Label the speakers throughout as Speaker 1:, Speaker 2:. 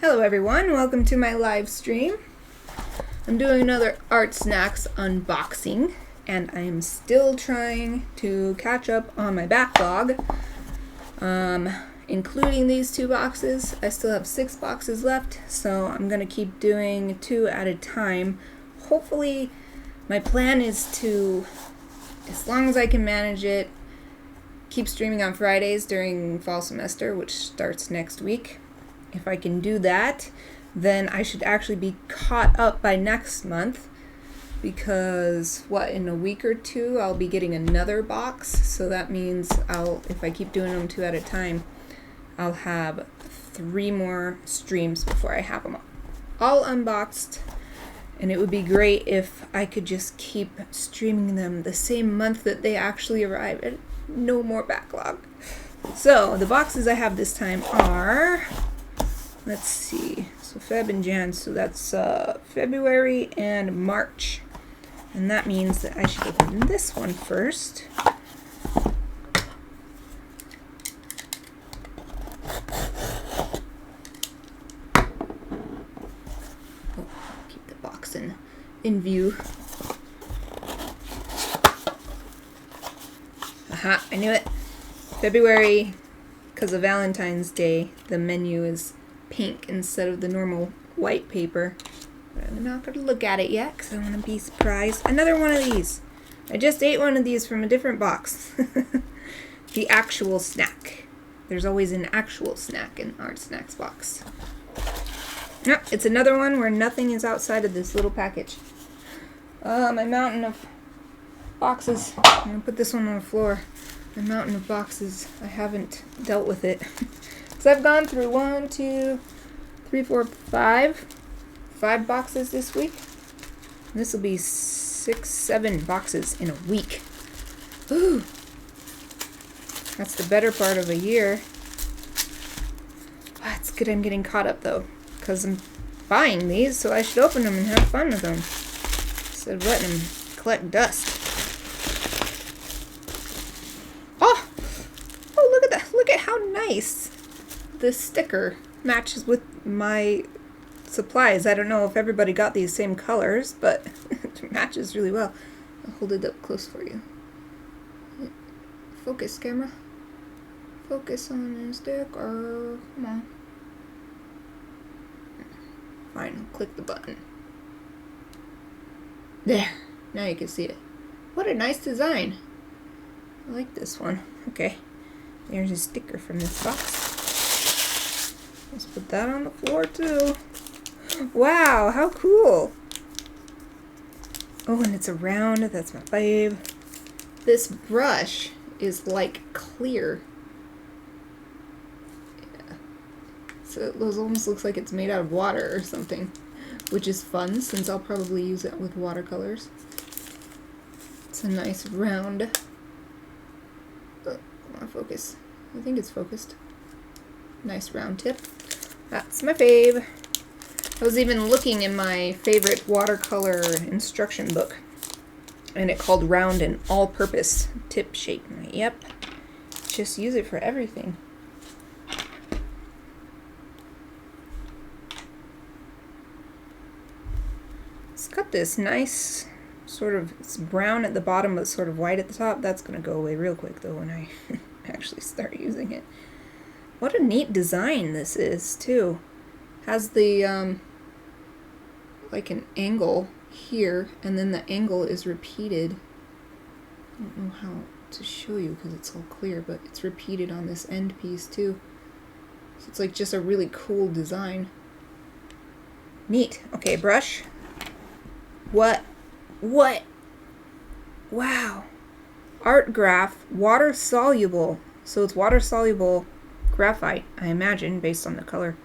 Speaker 1: Hello everyone, welcome to my live stream. I'm doing another ArtSnacks unboxing, and I am still trying to catch up on my backlog, including these 2 boxes. I still have 6 boxes left, so I'm going to keep doing 2 at a time. Hopefully, my plan is to, as long as I can manage it, keep streaming on Fridays during fall semester, which starts next week. If I can do that, then I should actually be caught up by next month, because in a week or 2 I'll be getting another box. So that means if I keep doing them 2 at a time, I'll have 3 more streams before I have them all unboxed. And it would be great if I could just keep streaming them the same month that they actually arrive, and no more backlog. So the boxes I have this time are, let's see, so Feb and Jan, so that's February and March. And that means that I should open this one first. Oh, keep the box in view. Aha, I knew it. February, because of Valentine's Day, the menu is pink instead of the normal white paper. But I'm not going to look at it yet because I want to be surprised. Another one of these. I just ate one of these from a different box. The actual snack. There's always an actual snack in ArtSnacks box. Yep, it's another one where nothing is outside of this little package. My mountain of boxes. I'm going to put this one on the floor. My mountain of boxes. I haven't dealt with it. So I've gone through 1, 2, 3, 4, 5 boxes this week. This will be 6, 7 boxes in a week. Ooh, that's the better part of a year. It's good I'm getting caught up though, because I'm buying these, so I should open them and have fun with them instead of letting them collect dust. Oh, look at that! Look at how nice this sticker matches with my supplies. I don't know if everybody got these same colors, but it matches really well. I'll hold it up close for you. Focus, camera. Focus on the sticker. Come on. Fine, I'll click the button. There. Now you can see it. What a nice design. I like this one. Okay. There's a sticker from this box. Let's put that on the floor too. Wow, how cool. Oh, and it's a round. That's my fave. This brush is like clear. Yeah. So it almost looks like it's made out of water or something, which is fun since I'll probably use it with watercolors. It's a nice round. Oh, come on, focus. I think it's focused. Nice round tip. That's my fave. I was even looking in my favorite watercolor instruction book, and it called round and all-purpose tip shape. Yep, just use it for everything. It's got this nice sort of, it's brown at the bottom but sort of white at the top. That's going to go away real quick though when I actually start using it. What a neat design this is, too. Has the, like an angle here, and then the angle is repeated. I don't know how to show you because it's all clear, but it's repeated on this end piece, too. So it's like just a really cool design. Neat. Okay, brush. What? Wow. ArtGraf, water-soluble. So it's water-soluble graphite, I imagine, based on the color.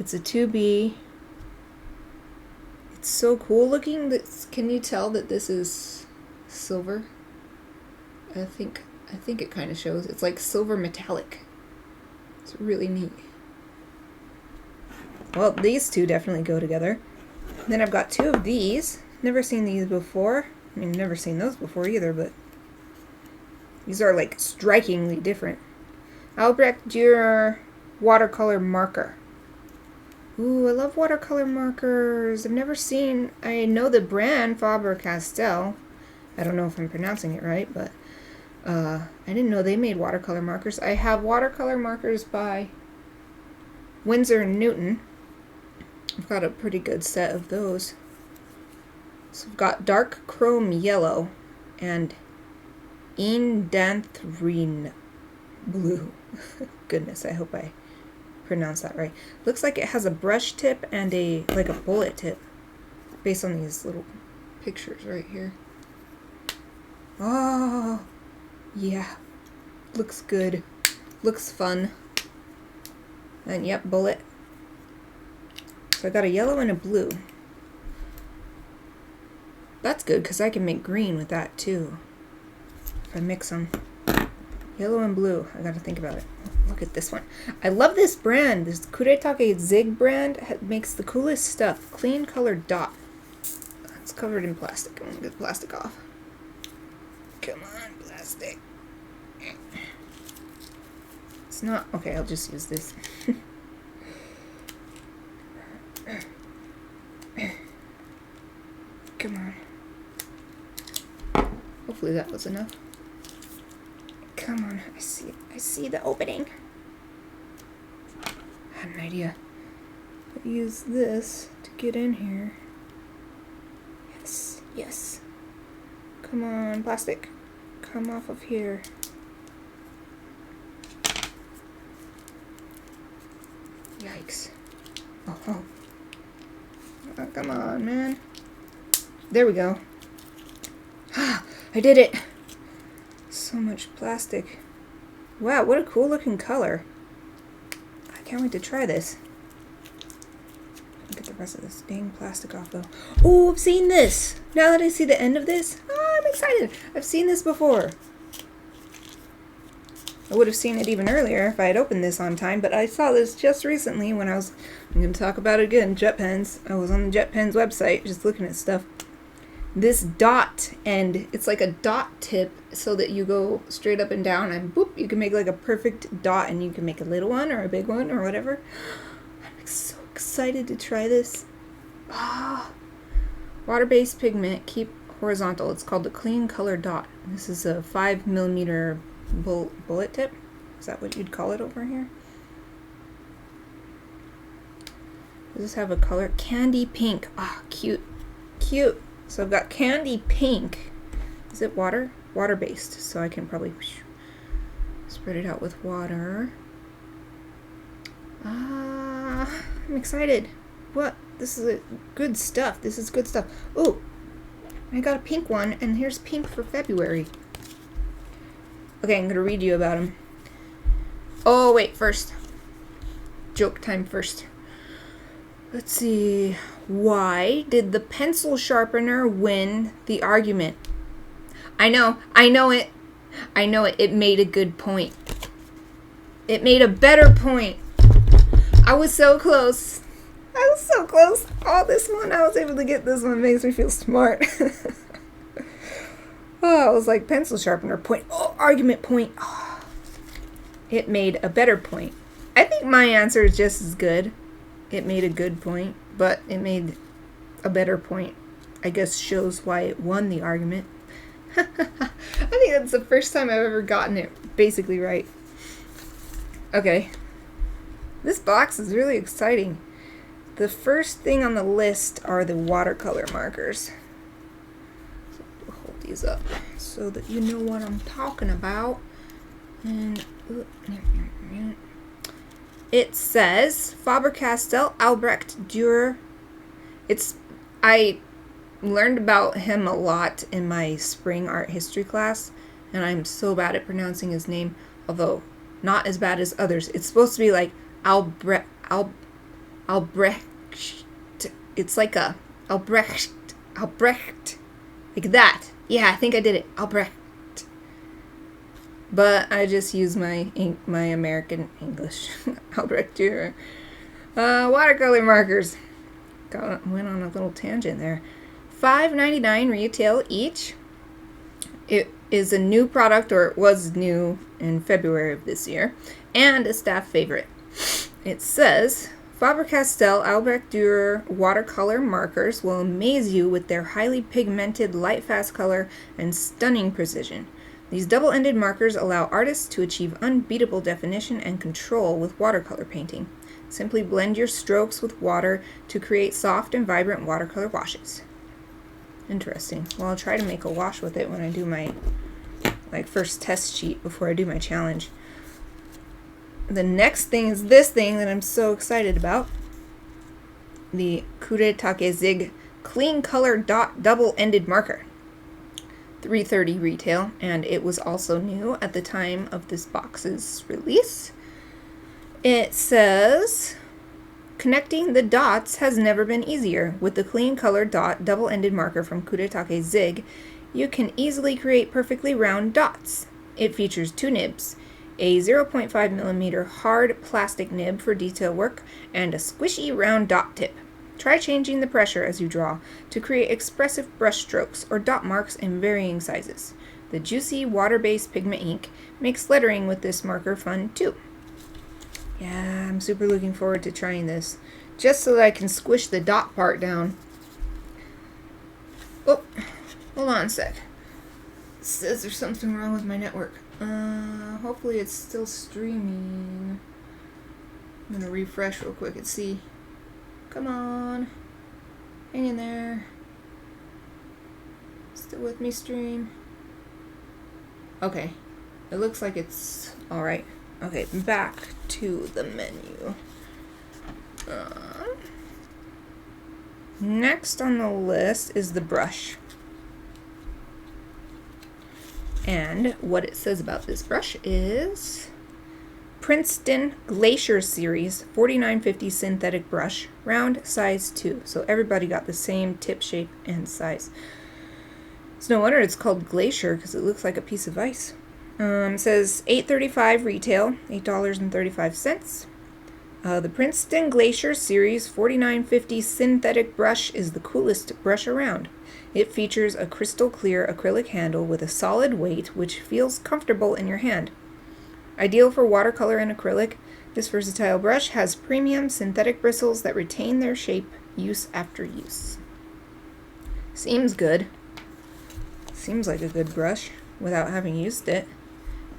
Speaker 1: It's a 2B. It's so cool looking. Can you tell that this is silver? I think it kind of shows. It's like silver metallic. It's really neat. Well, these 2 definitely go together. Then I've got 2 of these. Never seen these before. I mean, never seen those before either, but these are like strikingly different. Albrecht Dürer watercolor marker. Ooh, I love watercolor markers. I've never seen, I know the brand Faber-Castell. I don't know if I'm pronouncing it right, but I didn't know they made watercolor markers. I have watercolor markers by Winsor & Newton. I've got a pretty good set of those. So I've got dark chrome yellow and Indanthrene blue. Goodness, I hope I pronounced that right. Looks like it has a brush tip and like a bullet tip based on these little pictures right here. Oh, yeah. Looks good. Looks fun. And yep, bullet. So I got a yellow and a blue. That's good because I can make green with that too. If I mix them. Yellow and blue. I gotta think about it. Look at this one. I love this brand. This Kuretake Zig brand makes the coolest stuff. Clean colored dot. It's covered in plastic. I'm gonna get the plastic off. Come on, plastic. It's not... Okay, I'll just use this. Come on. Hopefully that was enough. Come on, I see the opening. I had an idea. I'll use this to get in here. Yes, yes. Come on, plastic. Come off of here. Yikes. Oh. Oh, come on, man. There we go. I did it. So much plastic. Wow, what a cool looking color. I can't wait to try this. Get the rest of this dang plastic off though. Oh, I've seen this. Now that I see the end of this, I'm excited. I've seen this before. I would have seen it even earlier if I had opened this on time, but I saw this just recently when I'm going to talk about it again, jet pens. I was on the jet pens website just looking at stuff. This dot end, it's like a dot tip so that you go straight up and down and boop, you can make like a perfect dot and you can make a little one or a big one or whatever. I'm so excited to try this. Water-based pigment, keep horizontal. It's called the Clean Color Dot. This is a 5mm bullet tip. Is that what you'd call it over here? Does this have a color? Candy pink. Ah, cute. Cute. So I've got candy pink. Is it water? Water-based. So I can probably spread it out with water. I'm excited. What? This is good stuff. This is good stuff. Oh, I got a pink one, and here's pink for February. Okay, I'm going to read you about them. Oh, wait, first. Joke time first. Let's see. Why did the pencil sharpener win the argument? I know it. It made a good point. It made a better point. I was so close. Oh, this one, I was able to get this one. It makes me feel smart. Oh, it was like pencil sharpener point. Oh, argument point. Oh, it made a better point. I think my answer is just as good. It made a good point, but it made a better point. I guess shows why it won the argument. I think that's the first time I've ever gotten it basically right. Okay. This box is really exciting. The first thing on the list are the watercolor markers. So we'll hold these up so that you know what I'm talking about. And it says Faber-Castell, Albrecht, Dürer. I learned about him a lot in my spring art history class, and I'm so bad at pronouncing his name, although not as bad as others. It's supposed to be like Albrecht. It's like a Albrecht, like that. Yeah, I think I did it. Albrecht. But I just use my American English. Albrecht Dürer. Watercolor markers. Went on a little tangent there. $5.99 retail each. It is a new product, or it was new in February of this year, and a staff favorite. It says Faber-Castell Albrecht Dürer watercolor markers will amaze you with their highly pigmented, light-fast color and stunning precision. These double-ended markers allow artists to achieve unbeatable definition and control with watercolor painting. Simply blend your strokes with water to create soft and vibrant watercolor washes. Interesting. Well, I'll try to make a wash with it when I do my first test sheet before I do my challenge. The next thing is this thing that I'm so excited about. The Kuretake Zig Clean Color Dot Double-Ended Marker. $3.30 retail, and it was also new at the time of this box's release. It says, connecting the dots has never been easier. With the Clean Color Dot Double-Ended Marker from Kuretake Zig, you can easily create perfectly round dots. It features two nibs, a 0.5mm hard plastic nib for detail work, and a squishy round dot tip. Try changing the pressure as you draw to create expressive brush strokes or dot marks in varying sizes. The juicy water-based pigment ink makes lettering with this marker fun too. Yeah, I'm super looking forward to trying this, just so that I can squish the dot part down. Oh, hold on a sec. It says there's something wrong with my network. Hopefully it's still streaming. I'm gonna refresh real quick and see. Come on. Hang in there. Still with me, stream? Okay. It looks like it's alright. Okay, back to the menu. Next on the list is the brush. And what it says about this brush is Princeton Glacier Series 4950 synthetic brush, round, size 2. So everybody got the same tip shape and size. It's no wonder it's called Glacier because it looks like a piece of ice. It says $8.35 retail, $8.35. The Princeton Glacier Series 4950 synthetic brush is the coolest brush around. It features a crystal clear acrylic handle with a solid weight which feels comfortable in your hand. Ideal for watercolor and acrylic, this versatile brush has premium synthetic bristles that retain their shape use after use. Seems good. Seems like a good brush without having used it.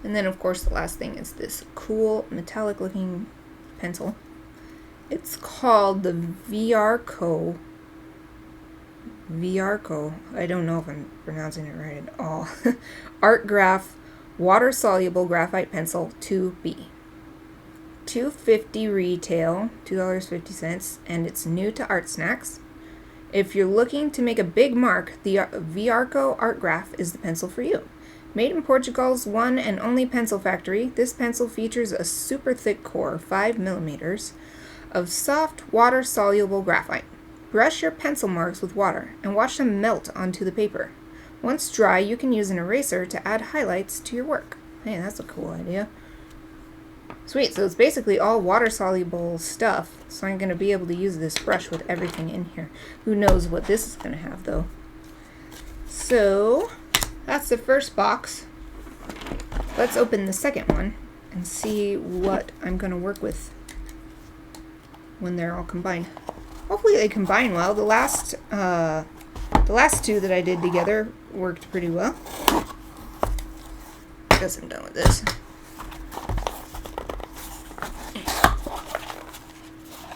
Speaker 1: And then of course the last thing is this cool metallic looking pencil. It's called the Viarco. I don't know if I'm pronouncing it right at all. ArtGraf Water-soluble Graphite Pencil 2B. $2.50 retail, $2.50, and it's new to ArtSnacks. If you're looking to make a big mark, the Viarco ArtGraf is the pencil for you. Made in Portugal's one and only pencil factory, this pencil features a super thick core, 5mm, of soft water-soluble graphite. Brush your pencil marks with water and watch them melt onto the paper. Once dry, you can use an eraser to add highlights to your work. Hey, that's a cool idea. Sweet, so it's basically all water-soluble stuff, so I'm going to be able to use this brush with everything in here. Who knows what this is going to have, though. So, that's the first box. Let's open the second one and see what I'm going to work with when they're all combined. Hopefully they combine well. The last two that I did together worked pretty well. Guess I'm done with this.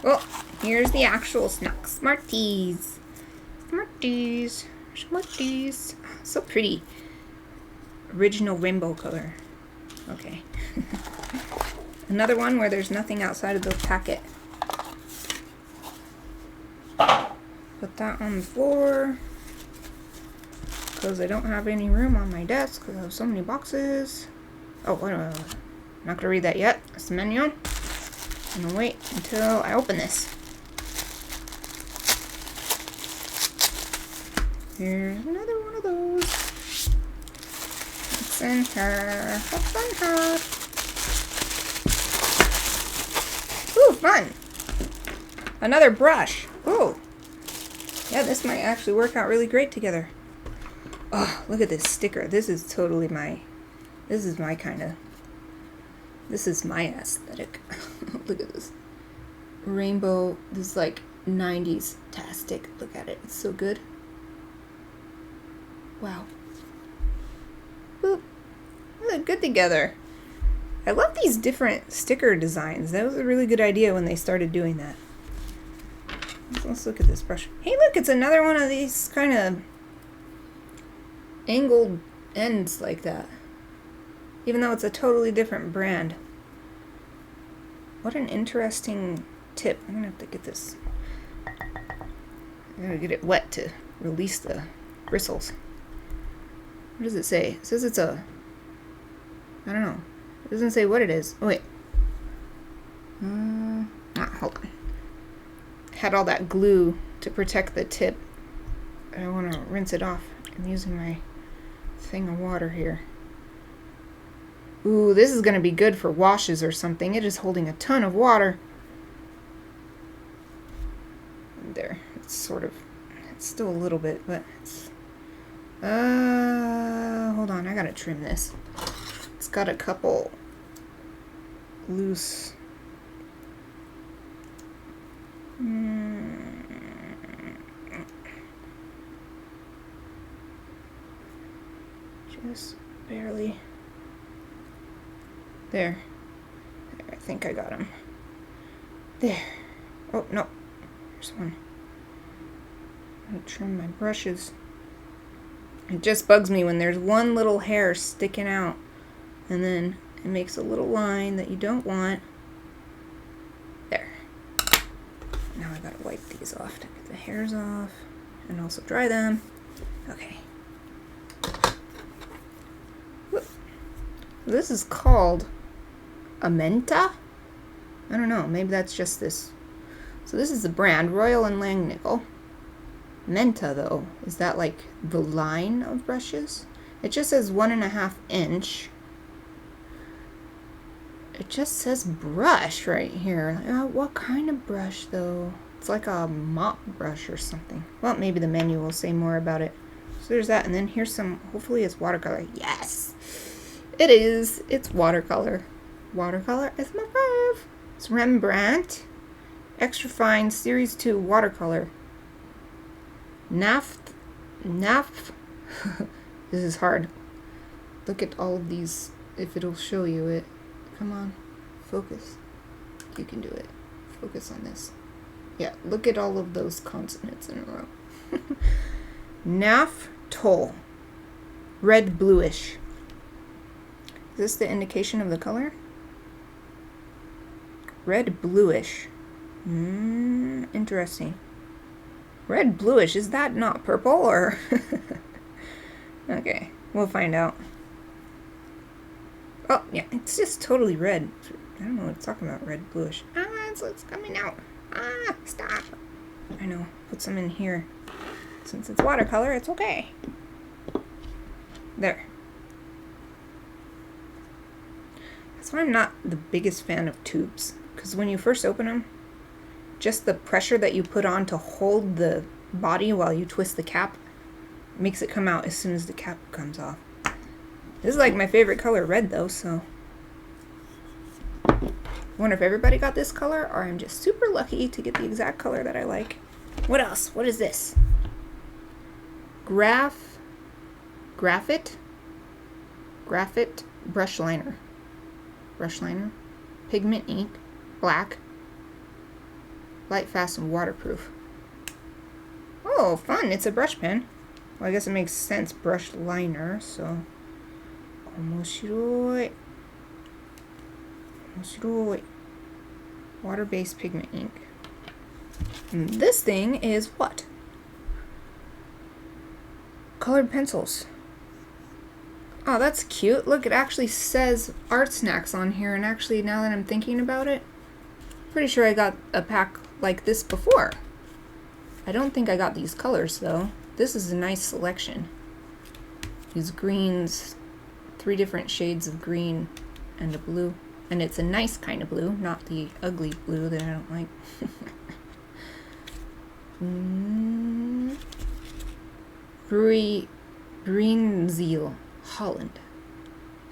Speaker 1: Well, here's the actual snacks. Smarties. Smarties. Smarties. So pretty. Original rainbow color. Okay. Another one where there's nothing outside of the packet. Put that on the floor because I don't have any room on my desk because I have so many boxes. Oh, wait, I'm not going to read that yet. That's the menu. I'm going to wait until I open this. Here's another one of those. What's in here? What's in here? Ooh, fun! Another brush. Ooh. Yeah, this might actually work out really great together. Oh, look at this sticker. This is totally my kind of, this is my aesthetic. Look at this. rainbow, this like 90s tastic. Look at it, it's so good. Wow. Boop. They look good together. I love these different sticker designs. That was a really good idea when they started doing that. Let's look at this brush. Hey look, it's another one of these kind of angled ends like that. Even though it's a totally different brand. What an interesting tip. I'm gonna have to get this. I gotta get it wet to release the bristles. What does it say? It says it's a... I don't know. It doesn't say what it is. Oh wait. Hold on. Had all that glue to protect the tip. I want to rinse it off. I'm using my thing of water here. Ooh, this is going to be good for washes or something. It is holding a ton of water. There. It's sort of... It's still a little bit, but it's... hold on. I gotta trim this. It's got a couple loose... Just barely. There. I think I got him. There. Oh, no. There's one. I'm gonna trim my brushes. It just bugs me when there's one little hair sticking out and then it makes a little line that you don't want. There. Now I gotta wipe these off to get the hairs off and also dry them. Okay. Whoop. This is called a Menta? I don't know, maybe that's just this. So this is the brand, Royal and Langnickel. Menta though, is that like the line of brushes? It just says 1.5 inch. It just says brush right here. What kind of brush though? It's like a mop brush or something. Well, maybe the menu will say more about it. So there's that, and then here's some, hopefully it's watercolor. Yes! It is! It's watercolor. Watercolor is my fave! It's Rembrandt. Extra Fine Series 2 Watercolor. Naphtol. This is hard. Look at all of these, if it'll show you it. Come on, focus. You can do it. Focus on this. Yeah, look at all of those consonants in a row. Naphtol. Red bluish. Is this the indication of the color? Red bluish. Interesting. Red bluish, is that not purple or? Okay, we'll find out. Oh, yeah, it's just totally red. I don't know what it's talking about, red bluish. It's coming out. Stop. I know, put some in here. Since it's watercolor, it's okay. There. That's why I'm not the biggest fan of tubes. Because when you first open them, just the pressure that you put on to hold the body while you twist the cap makes it come out as soon as the cap comes off. This is like my favorite color, red though, so I wonder if everybody got this color or I'm just super lucky to get the exact color that I like. What else? What is this? Graphite brush liner. Brush liner. Pigment ink. Black. Light fast and waterproof. Oh, fun. It's a brush pen. Well, I guess it makes sense. Brush liner, so. Omoshiroi. Water-based pigment ink. And this thing is what? Colored pencils. Oh, that's cute. Look, it actually says ArtSnacks on here, and actually, now that I'm thinking about it, pretty sure I got a pack like this before. I don't think I got these colors, though. This is a nice selection. These greens, 3 different shades of green and a blue. And it's a nice kind of blue, not the ugly blue that I don't like. Bruinzeel, Holland.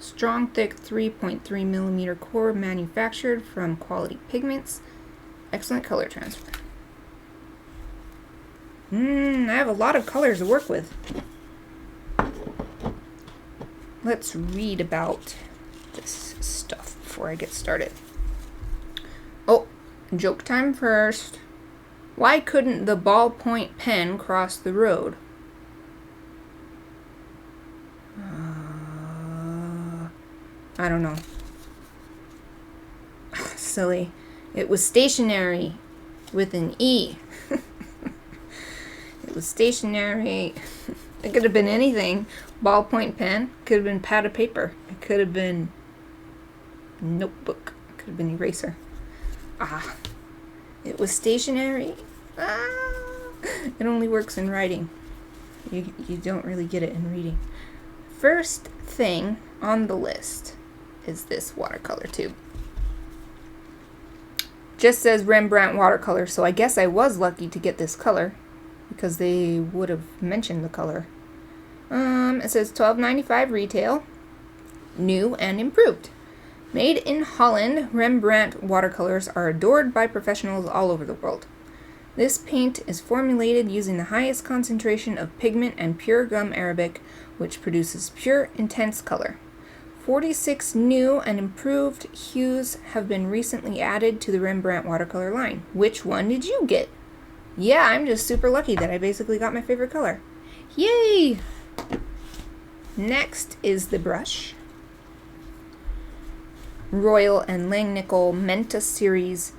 Speaker 1: Strong, thick 3.3mm core manufactured from Quality Pigments. Excellent color transfer. I have a lot of colors to work with. Let's read about this stuff before I get started. Oh, joke time first. Why couldn't the ballpoint pen cross the road? I don't know. Silly. It was stationary with an E. It was stationary. It could have been anything. Ballpoint pen. Could have been pad of paper. It could have been notebook. It could have been eraser. It was stationary. It only works in writing. You don't really get it in reading. First thing on the list is this watercolor tube. Just says Rembrandt watercolor, so I guess I was lucky to get this color because they would have mentioned the color. It says $12.95 retail, new and improved. Made in Holland, Rembrandt watercolors are adored by professionals all over the world. This paint is formulated using the highest concentration of pigment and pure gum arabic, which produces pure, intense color. 46 new and improved hues have been recently added to the Rembrandt watercolor line. Which one did you get? Yeah, I'm just super lucky that I basically got my favorite color. Yay! Next is the brush. Royal and Langnickel Menta Series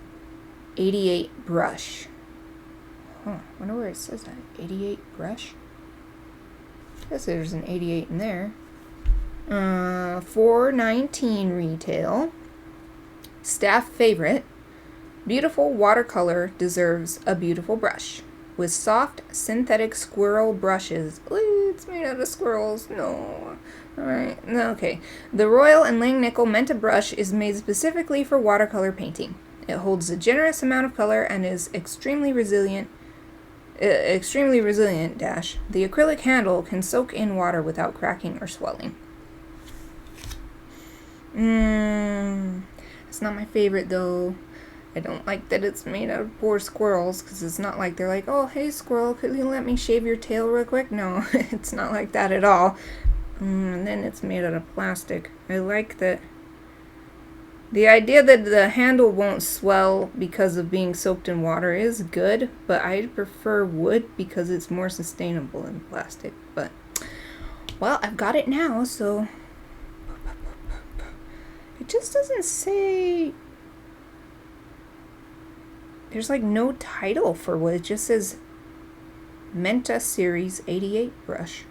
Speaker 1: 88 brush. I wonder where it says that. 88 brush? I guess there's an 88 in there. $4.19 retail. Staff favorite. Beautiful watercolor deserves a beautiful brush. With soft synthetic squirrel brushes. Ooh, it's made out of squirrels. No. Alright, okay. The Royal and Langnickel Menta brush is made specifically for watercolor painting. It holds a generous amount of color and is extremely resilient. The acrylic handle can soak in water without cracking or swelling. It's not my favorite though. I don't like that it's made out of poor squirrels, because it's not like they're like, oh, hey squirrel, could you let me shave your tail real quick? No, it's not like that at all. And then it's made out of plastic. I like that. The idea that the handle won't swell because of being soaked in water is good, but I prefer wood because it's more sustainable than plastic. But, well, I've got it now, so it just doesn't say. There's like no title for what it just says. Menta Series 88 brush.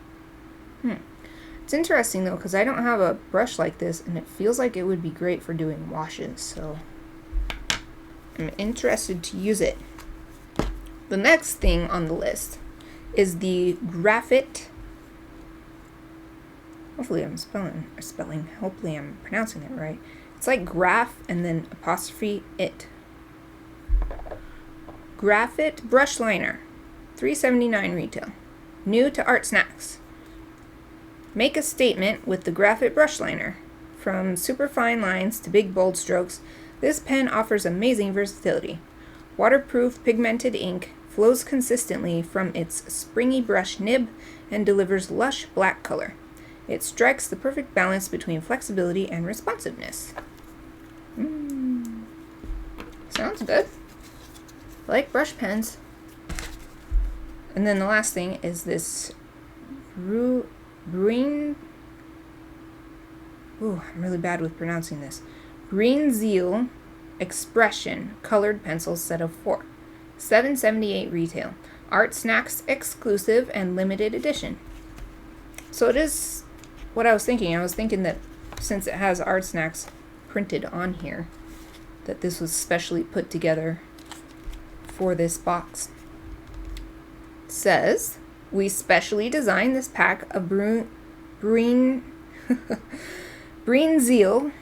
Speaker 1: It's interesting though, because I don't have a brush like this, and it feels like it would be great for doing washes, so I'm interested to use it. The next thing on the list is the Graphite. Hopefully I'm hopefully I'm pronouncing it right. It's like graph and then apostrophe it. Graphite brush liner, $3.79 retail. New to ArtSnacks. Make a statement with the Graphite brush liner. From super fine lines to big bold strokes, this pen offers amazing versatility. Waterproof pigmented ink flows consistently from its springy brush nib and delivers lush black color. It strikes the perfect balance between flexibility and responsiveness. Sounds good. I like brush pens. And then the last thing is this I'm really bad with pronouncing this. Green Zeal Expression Colored Pencils set of 4. $7.78 retail. ArtSnacks exclusive and limited edition. So it is what I was thinking. I was thinking that since it has ArtSnacks printed on here, that this was specially put together for this box. It says, we specially designed this pack of Green Zeal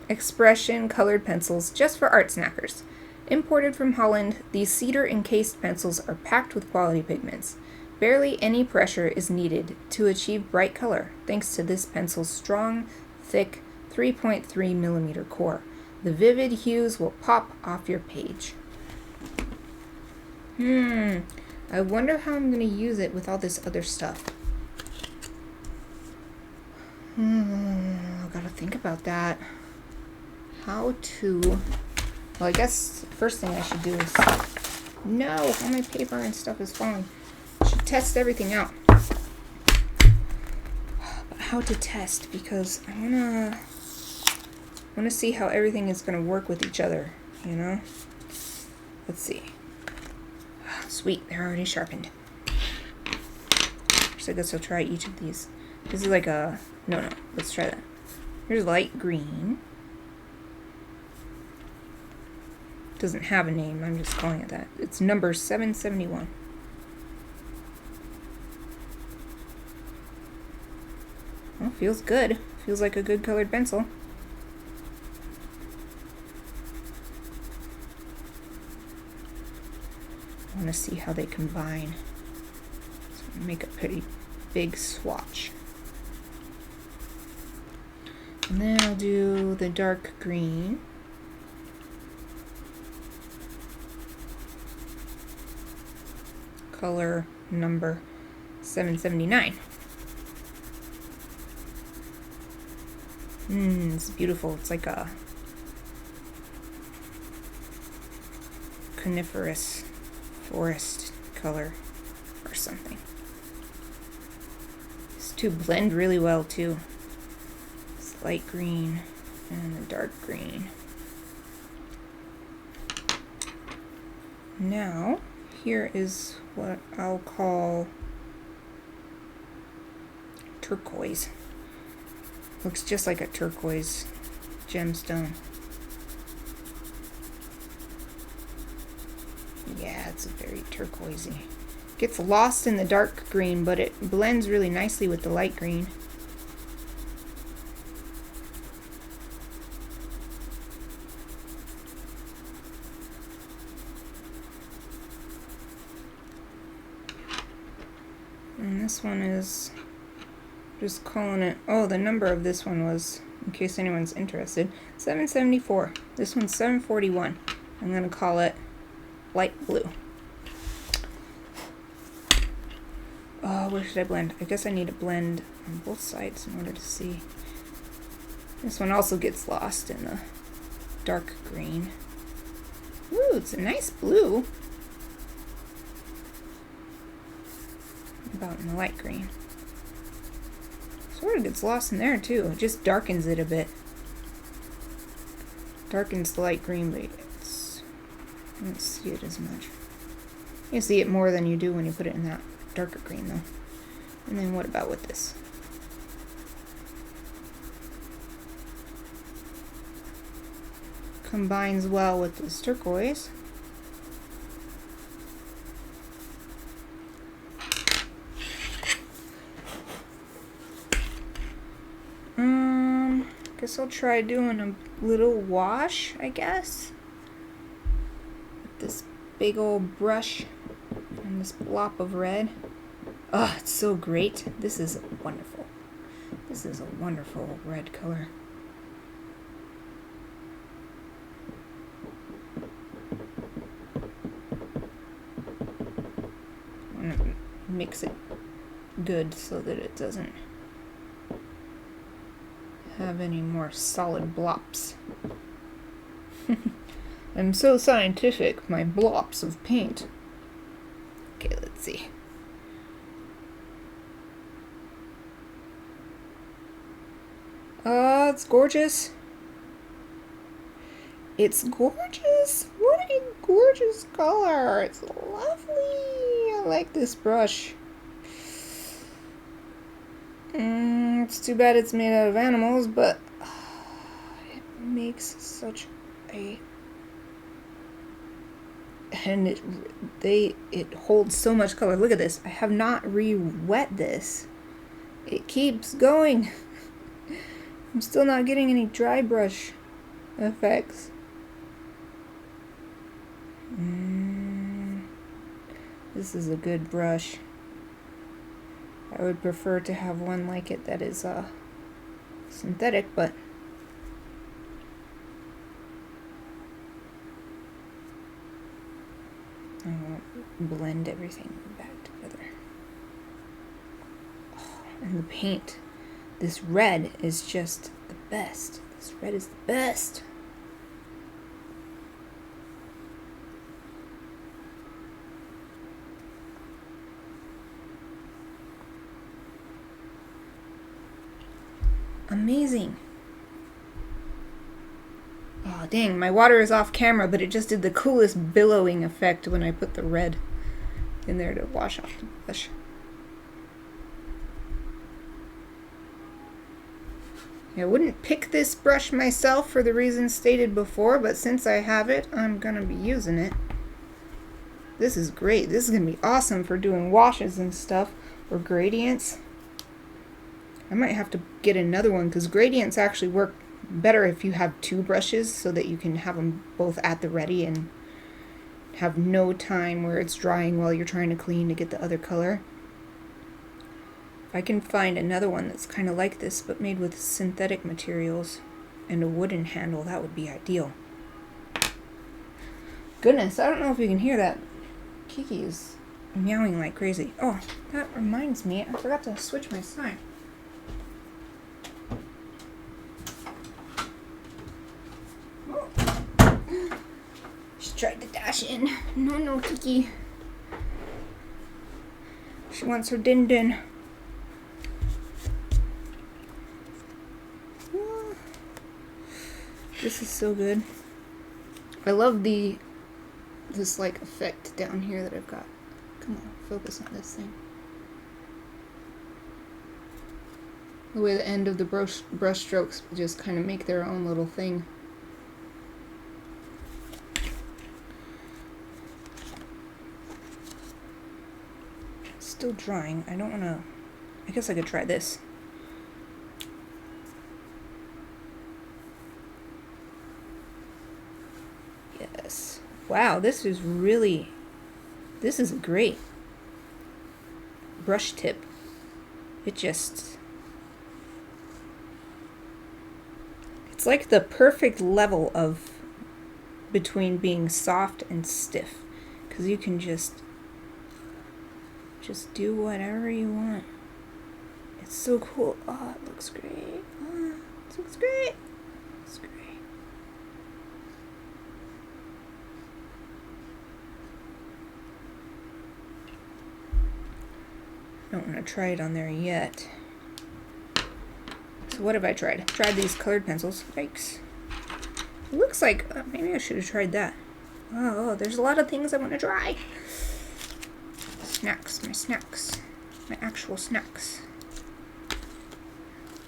Speaker 1: Expression colored pencils just for art snackers. Imported from Holland, these cedar-encased pencils are packed with quality pigments. Barely any pressure is needed to achieve bright color, thanks to this pencil's strong, thick 3.3mm core. The vivid hues will pop off your page. I wonder how I'm gonna use it with all this other stuff. I gotta think about that. How to... Well, I guess the first thing I should do is... No, all my paper and stuff is falling. I should test everything out. But how to test, because I wanna see how everything is gonna work with each other, you know? Let's see. Sweet, they're already sharpened. So I guess I'll try each of these. This is like a... No, let's try that. Here's light green. Doesn't have a name, I'm just calling it that. It's number 771. Well, feels good. Feels like a good colored pencil. I want to see how they combine. So make a pretty big swatch. And then I'll do the dark green. Color number 779. It's beautiful. It's like a coniferous forest color or something. These two blend really well too. This light green and the dark green. Now, here is what I'll call turquoise. Looks just like a turquoise gemstone. Yeah, it's very turquoisey. Gets lost in the dark green, but it blends really nicely with the light green. And this one is just calling it, oh, the number of this one was, in case anyone's interested, 774. This one's 741. I'm going to call it light blue. Oh, where should I blend? I guess I need to blend on both sides in order to see. This one also gets lost in the dark green. Ooh, it's a nice blue. About in the light green. Sort of gets lost in there too. It just darkens it a bit. Darkens the light green, but it's, I don't see it as much. You see it more than you do when you put it in that darker green though. And then what about with this? Combines well with this turquoise. Guess I'll try doing a little wash, I guess. With this big old brush and this blop of red. Oh, it's so great. This is wonderful. This is a wonderful red color. I'm gonna mix it good so that it doesn't have any more solid blops. I'm so scientific, my blops of paint. Okay, let's see. It's gorgeous. It's gorgeous. What a gorgeous color. It's lovely. I like this brush. It's too bad it's made out of animals, but it makes such a... And it holds so much color. Look at this. I have not re-wet this. It keeps going. I'm still not getting any dry brush effects. This is a good brush. I would prefer to have one like it that is synthetic, but I won't blend everything back together. Oh, and the paint, this red is just the best. This red is the best. Amazing. Oh dang, my water is off camera, but it just did the coolest billowing effect when I put the red in there to wash off the brush. I wouldn't pick this brush myself for the reasons stated before, but since I have it, I'm gonna be using it. This is great. This is gonna be awesome for doing washes and stuff, or gradients. I might have to get another one because gradients actually work better if you have two brushes so that you can have them both at the ready and have no time where it's drying while you're trying to clean to get the other color. If I can find another one that's kind of like this but made with synthetic materials and a wooden handle, that would be ideal. Goodness, I don't know if you can hear that. Kiki is meowing like crazy. Oh, that reminds me, I forgot to switch my sign. Tried to dash in. No, Kiki. She wants her din din. This is so good. I love this like effect down here that I've got. Come on, focus on this thing. The way the end of the brush strokes just kind of make their own little thing. Still drying. I don't want to... I guess I could try this. Yes. Wow, this is really... This is a great brush tip. It just... It's like the perfect level of between being soft and stiff. Because you can just do whatever you want. It's so cool. Oh, it looks great. Oh, it looks great. It's great. I don't want to try it on there yet. So what have I tried? I've tried these colored pencils. Yikes. It looks like maybe I should have tried that. Oh, there's a lot of things I want to try. Snacks, my actual snacks.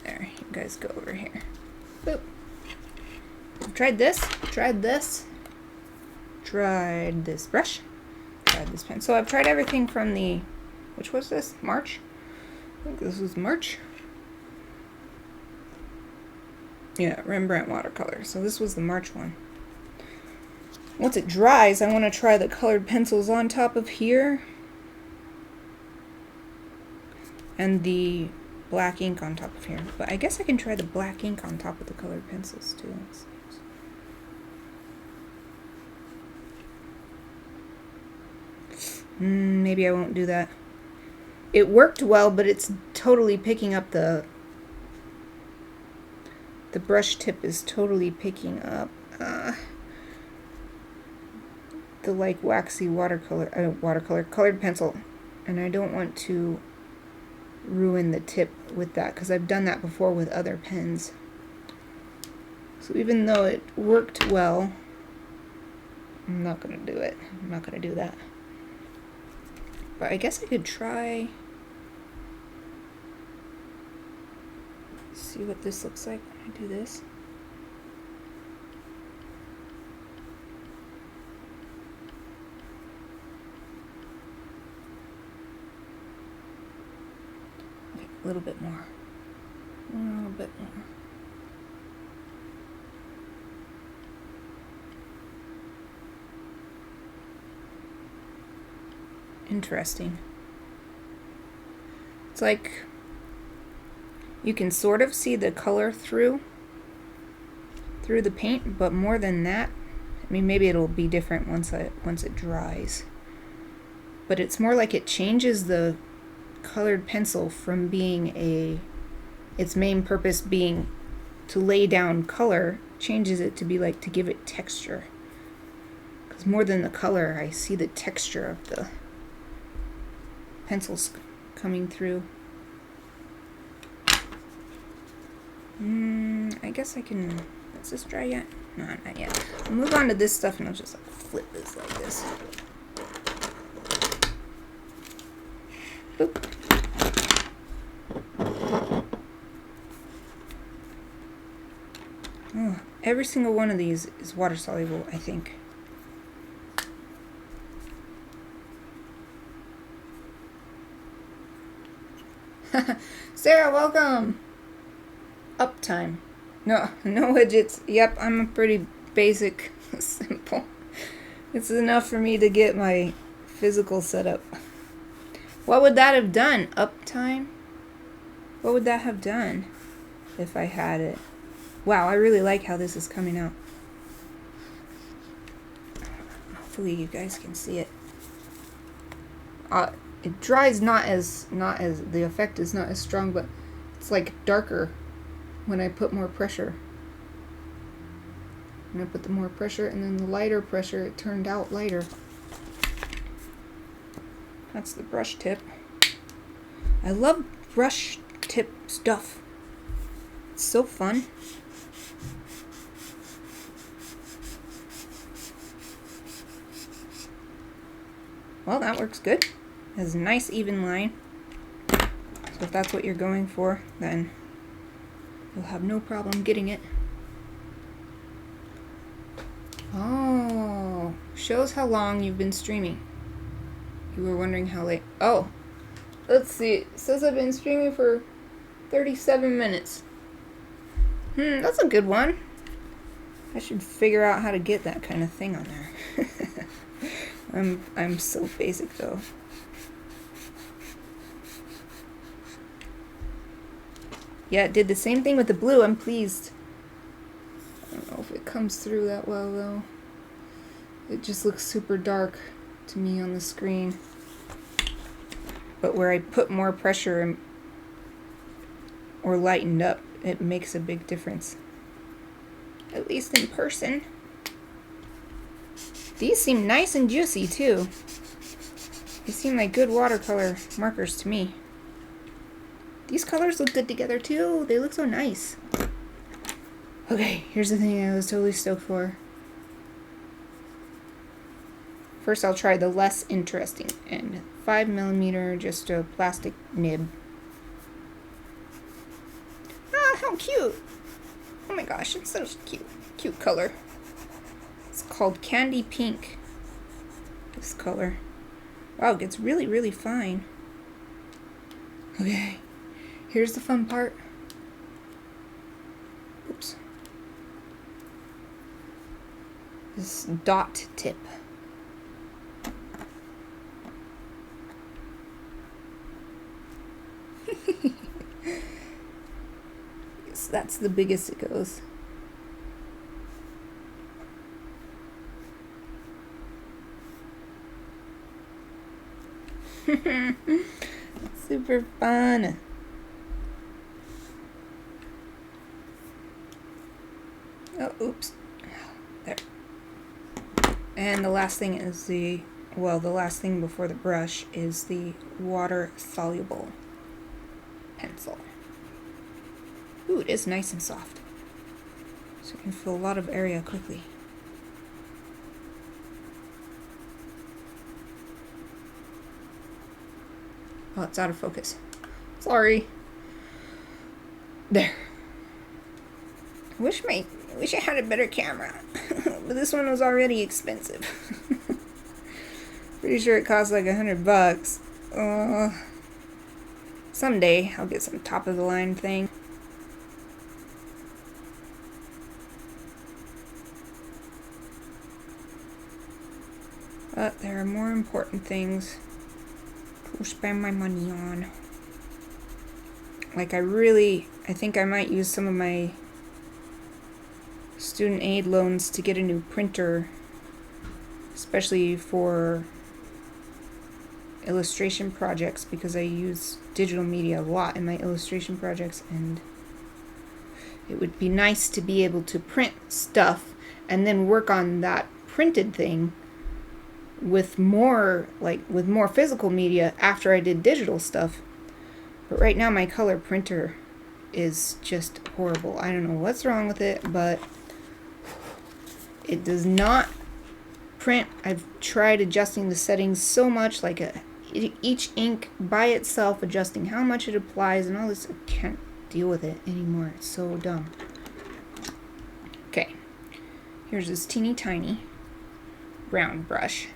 Speaker 1: There, you guys go over here. Boop. I've tried this brush, tried this pen. So I've tried everything from the, which was this? March? I think this was March. Yeah, Rembrandt watercolor. So this was the March one. Once it dries, I want to try the colored pencils on top of here. And the black ink on top of here. But I guess I can try the black ink on top of the colored pencils too. Maybe I won't do that. It worked well, but it's totally picking up the brush tip is totally picking up the like waxy watercolor colored pencil, and I don't want to ruin the tip with that because I've done that before with other pens. So even though it worked well, I'm not gonna do it. I'm not gonna do that. But I guess I could try. See what this looks like when I do this. Okay, a little bit more. A little bit more. Interesting. It's like you can sort of see the color through the paint, but more than that, I mean, maybe it'll be different once it dries. but it's more like it changes the colored pencil from being its main purpose being to lay down color, changes it to be like to give it texture. Because more than the color, I see the texture of the pencils coming through. I guess I can... Is this dry yet? No, not yet. I'll move on to this stuff and I'll just like flip this like this. Boop. Oh, every single one of these is water soluble, I think. Sarah, welcome! Uptime. No widgets. Yep, I'm a pretty basic, simple. It's enough for me to get my physical setup. What would that have done? Uptime? What would that have done if I had it? Wow, I really like how this is coming out. Hopefully you guys can see it. It dries not as the effect is not as strong, but it's like darker when I put more pressure. When I put the more pressure and then the lighter pressure, it turned out lighter. That's the brush tip. I love brush tip stuff. It's so fun. Well, that works good. It has a nice even line. So if that's what you're going for, then you'll have no problem getting it. Oh, shows how long you've been streaming. You were wondering how late. Oh, let's see. It says I've been streaming for 37 minutes. That's a good one. I should figure out how to get that kind of thing on there. I'm so basic though. Yeah, it did the same thing with the blue. I'm pleased. I don't know if it comes through that well though. It just looks super dark to me on the screen. But where I put more pressure or lightened up, it makes a big difference. At least in person. These seem nice and juicy too. They seem like good watercolor markers to me. These colors look good together too. They look so nice. Okay, here's the thing I was totally stoked for. First I'll try the less interesting end. 5mm, just a plastic nib. Ah, how cute! Oh my gosh, it's such a cute color. It's called Candy Pink. This color. Wow, it gets really, really fine. Okay, here's the fun part. Oops. This dot tip. Yes, that's the biggest it goes. Super fun. Oh, oops. There. And the last thing is the last thing before the brush is the water-soluble pencil. Ooh, it is nice and soft. So you can fill a lot of area quickly. Oh, it's out of focus. Sorry. There. I wish I had a better camera. But this one was already expensive. Pretty sure it cost like $100. Someday I'll get some top of the line thing. But there are more important things to spend my money on. Like I think I might use some of my student aid loans to get a new printer, especially for illustration projects because I use digital media a lot in my illustration projects, and it would be nice to be able to print stuff and then work on that printed thing with more physical media after I did digital stuff. But right now my color printer is just horrible. I don't know what's wrong with it, but it does not print. I've tried adjusting the settings so much, like each ink by itself, adjusting how much it applies and all this. I can't deal with it anymore. It's so dumb. Okay, here's this teeny tiny brown brush.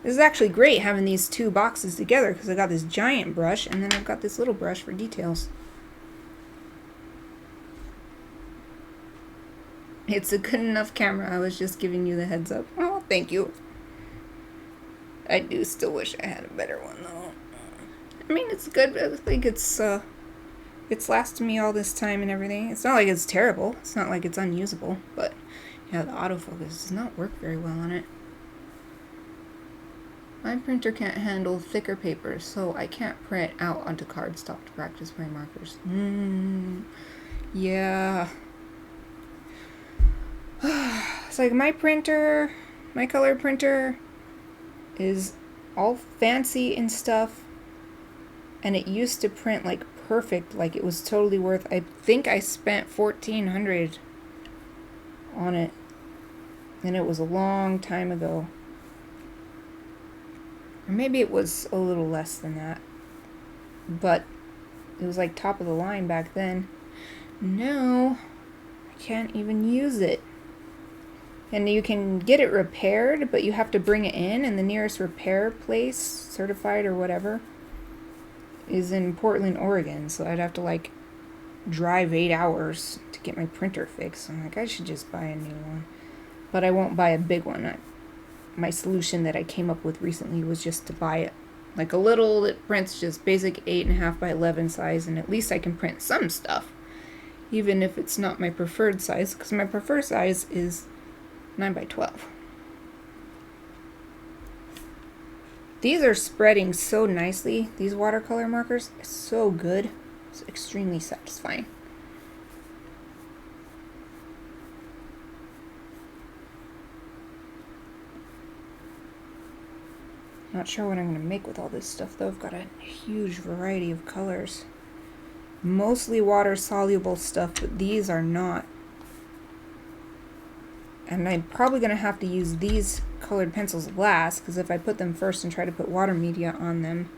Speaker 1: This is actually great having these two boxes together because I got this giant brush and then I've got this little brush for details. It's a good enough camera. I was just giving you the heads up. Oh, thank you. I do still wish I had a better one though. I mean, it's good. I think it's lasted me all this time and everything. It's not like it's terrible. It's not like it's unusable, but yeah, the autofocus does not work very well on it. My printer can't handle thicker paper, so I can't print out onto cardstock to practice my markers. Yeah. It's like my printer, my color printer is all fancy and stuff, and it used to print like perfect, like it was totally worth. I think I spent $1,400 on it, and it was a long time ago. Or maybe it was a little less than that, but it was like top of the line back then. No, I can't even use it. And you can get it repaired, but you have to bring it in, and the nearest repair place, certified or whatever, is in Portland, Oregon. So I'd have to like drive 8 hours to get my printer fixed. I'm like, I should just buy a new one. But I won't buy a big one. My solution that I came up with recently was just to buy it like a little that prints just basic 8.5 by 11 size, and at least I can print some stuff, even if it's not my preferred size, because my preferred size is 9 by 12. These are spreading so nicely. These watercolor markers are so good. It's extremely satisfying. Not sure what I'm going to make with all this stuff though. I've got a huge variety of colors. Mostly water-soluble stuff, but these are not. And I'm probably going to have to use these colored pencils last, because if I put them first and try to put water media on them,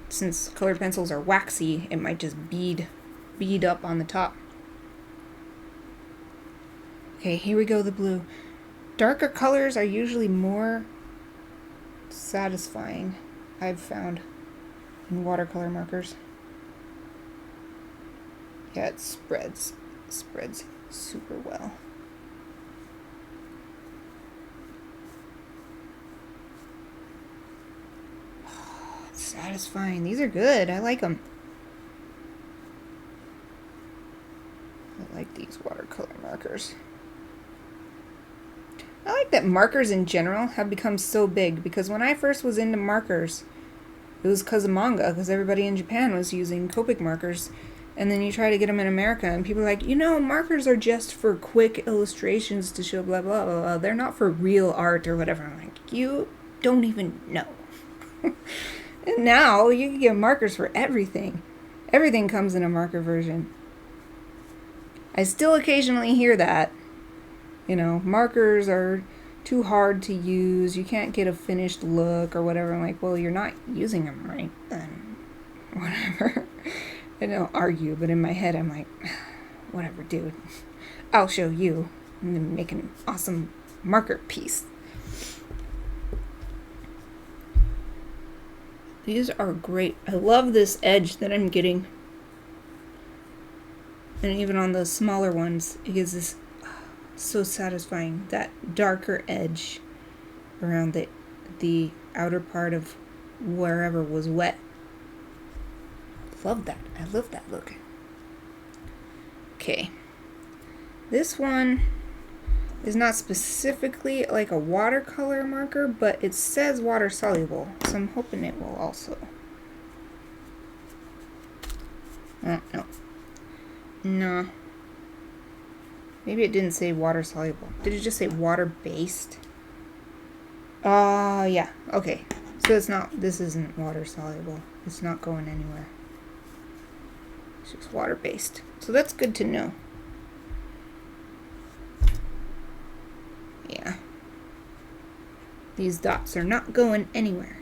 Speaker 1: since colored pencils are waxy, it might just bead up on the top. Okay, here we go, the blue. Darker colors are usually more satisfying, I've found, in watercolor markers. Yeah, it spreads super well. Satisfying. These are good. I like them. I like these watercolor markers. I like that markers in general have become so big, because when I first was into markers, it was because of manga, because everybody in Japan was using Copic markers, and then you try to get them in America, and people are like, you know, markers are just for quick illustrations to show blah, blah, blah, blah. They're not for real art or whatever. I'm like, you don't even know. And now you can get markers for everything. Everything comes in a marker version. I still occasionally hear that. You know, markers are too hard to use. You can't get a finished look or whatever. I'm like, well, you're not using them right then. Whatever. I don't argue, but in my head I'm like, whatever, dude. I'll show you. I'm gonna make an awesome marker piece. These are great. I love this edge that I'm getting. And even on the smaller ones, it gives this so satisfying, that darker edge around the outer part of wherever was wet. Love that. I love that look. Okay. This one, is not specifically like a watercolor marker, but it says water soluble, so I'm hoping it will also. Oh, no. No. Maybe it didn't say water soluble. Did it just say water based? Yeah. Okay. So it's not, this isn't water soluble. It's not going anywhere. It's just water based. So that's good to know. Yeah. These dots are not going anywhere.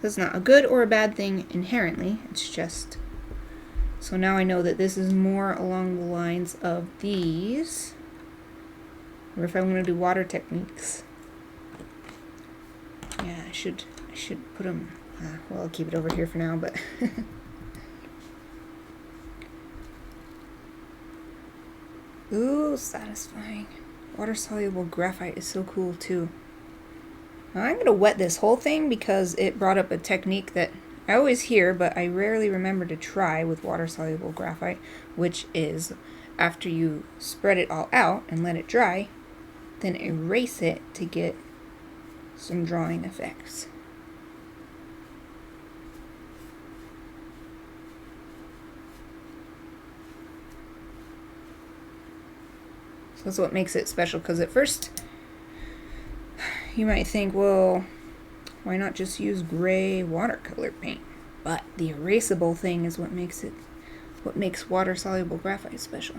Speaker 1: That's not a good or a bad thing inherently. It's just, so now I know that this is more along the lines of these. Or if I want to do water techniques. Yeah, I should put them, well, I'll keep it over here for now, but ooh, satisfying. Water-soluble graphite is so cool too. Now, I'm going to wet this whole thing because it brought up a technique that I always hear, but I rarely remember to try with water-soluble graphite, which is after you spread it all out and let it dry, then erase it to get some drawing effects. So that's what makes it special, because at first you might think, well, why not just use gray watercolor paint? But the erasable thing is what makes water-soluble graphite special.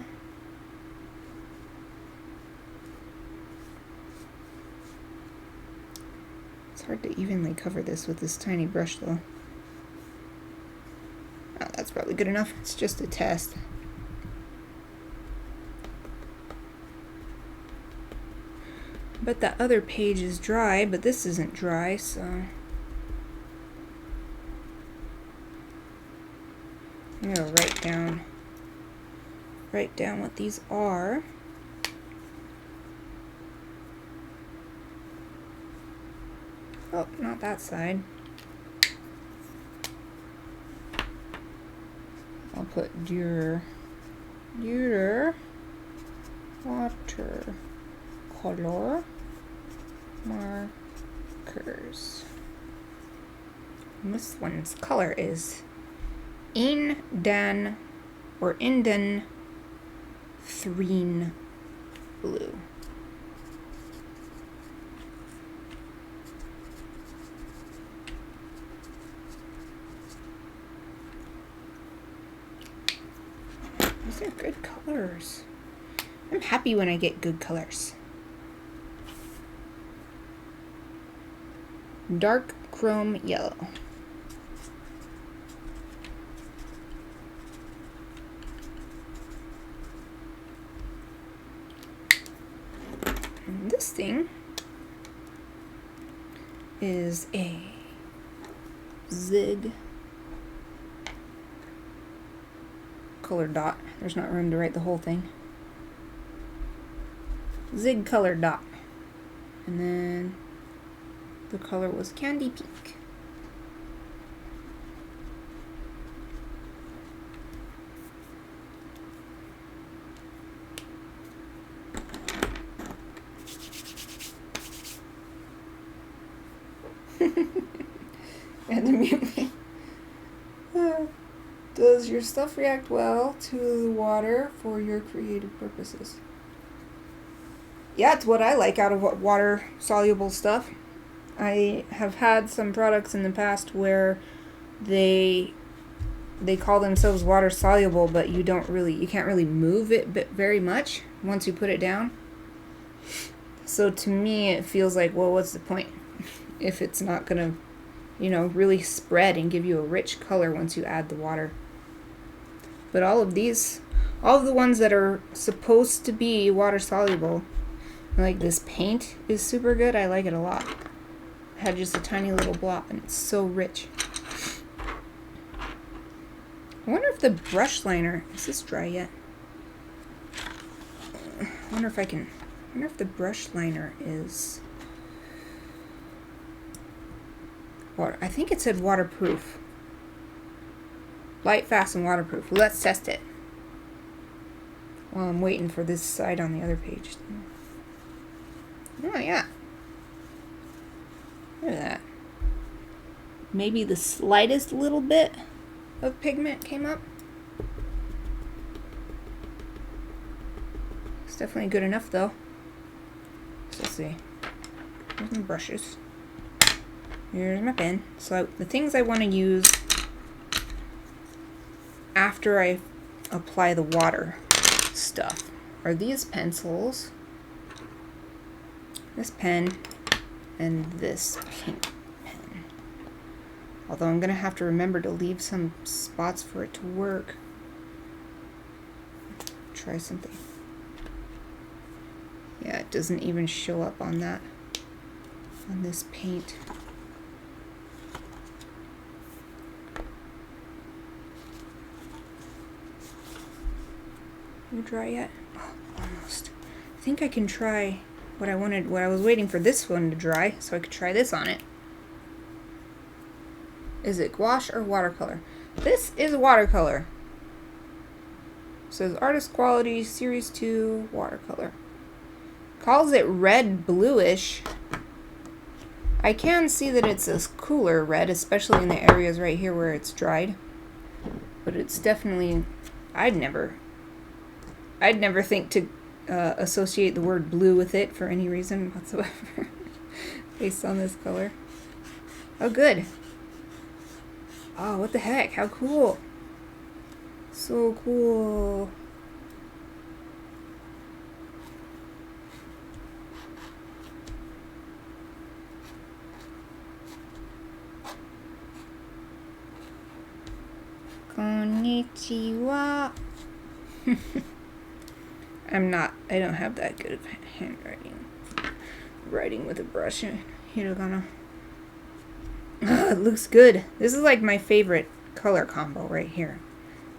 Speaker 1: It's hard to evenly cover this with this tiny brush though. Oh, that's probably good enough. It's just a test. But that other page is dry, but this isn't dry, so I'm gonna write down what these are. Oh, not that side. I'll put Dürer Watercolor markers. And this one's color is Indanthrene blue. These are good colors. I'm happy when I get good colors. Dark chrome yellow. And this thing is a zig color dot. There's not room to write the whole thing. Zig color dot. And then the color was candy pink. And to mute me. Does your stuff react well to the water for your creative purposes? Yeah, it's what I like out of water-soluble stuff. I have had some products in the past where they call themselves water-soluble, but you can't really move it very much once you put it down. So to me, it feels like, well, what's the point if it's not gonna, really spread and give you a rich color once you add the water. But all of the ones that are supposed to be water-soluble, like this paint is super good. I like it a lot. I had just a tiny little blob and it's so rich. I wonder if the brush liner, is this dry yet? I wonder if the brush liner is water. I think it said waterproof. Light, fast, and waterproof. Well, let's test it while I'm waiting for this side on the other page. Oh yeah. Look at that. Maybe the slightest little bit of pigment came up. It's definitely good enough though. So let's see. Here's my brushes. Here's my pen. So the things I want to use after I apply the water stuff are these pencils, this pen, and this pink pen. Although I'm going to have to remember to leave some spots for it to work. Try something. Yeah, it doesn't even show up on that, on this paint. You dry yet? Oh, almost. I think I can try what I wanted, what I was waiting for this one to dry, so I could try this on it. Is it gouache or watercolor? This is watercolor. It says Artist Quality Series 2 Watercolor. Calls it red bluish. I can see that it's a cooler red, especially in the areas right here where it's dried. But it's definitely, I'd never think to associate the word blue with it for any reason whatsoever based on this color. Oh, good. Oh, what the heck? How cool. So cool. Konnichiwa. I don't have that good of handwriting. Writing with a brush and hiragana. It looks good. This is like my favorite color combo right here.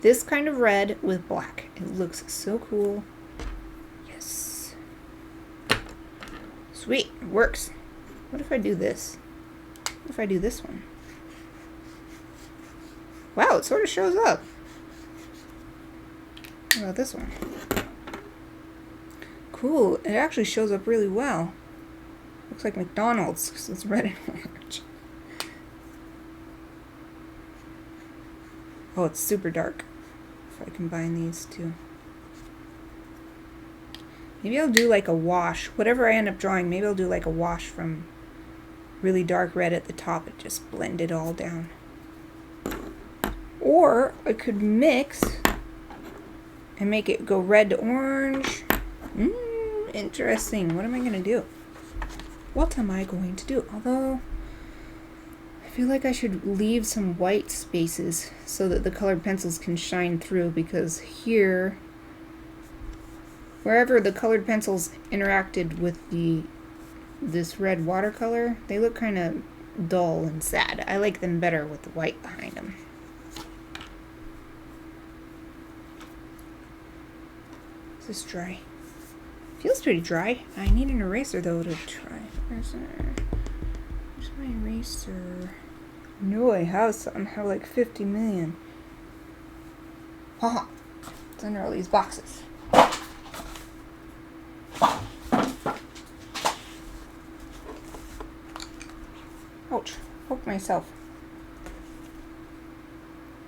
Speaker 1: This kind of red with black. It looks so cool. Yes. Sweet. It works. What if I do this? What if I do this one? Wow, it sort of shows up. What about this one? Cool. It actually shows up really well. Looks like McDonald's because it's red and orange. Oh, it's super dark. If I combine these two. Maybe I'll do like a wash. Whatever I end up drawing, maybe I'll do like a wash from really dark red at the top and just blend it all down. Or I could mix and make it go red to orange. Interesting. What am I going to do? What am I going to do? Although, I feel like I should leave some white spaces so that the colored pencils can shine through, because here, wherever the colored pencils interacted with this red watercolor, they look kind of dull and sad. I like them better with the white behind them. Is this dry? Feels pretty dry. I need an eraser though to try. Where's my eraser? No, I have some. I have like 50 million. Haha. It's under all these boxes. Ouch. Poked myself.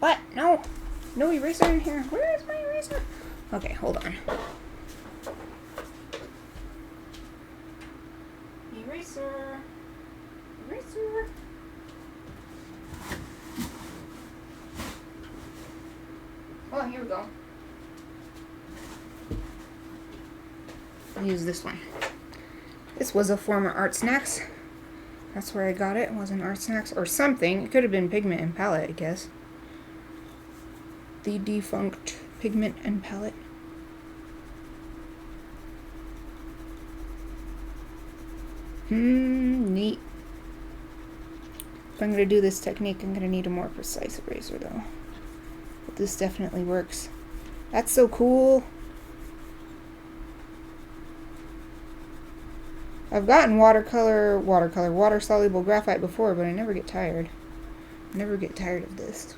Speaker 1: What? No. No eraser in here. Where is my eraser? Okay, hold on. Eraser. Eraser. Oh, here we go. I'll use this one. This was a former ArtSnacks. That's where I got it. It wasn't ArtSnacks or something. It could have been Pigment and Palette, I guess. The defunct Pigment and Palette. Neat. If I'm going to do this technique, I'm going to need a more precise eraser though. But this definitely works. That's so cool. I've gotten water-soluble graphite before, but I never get tired. I never get tired of this.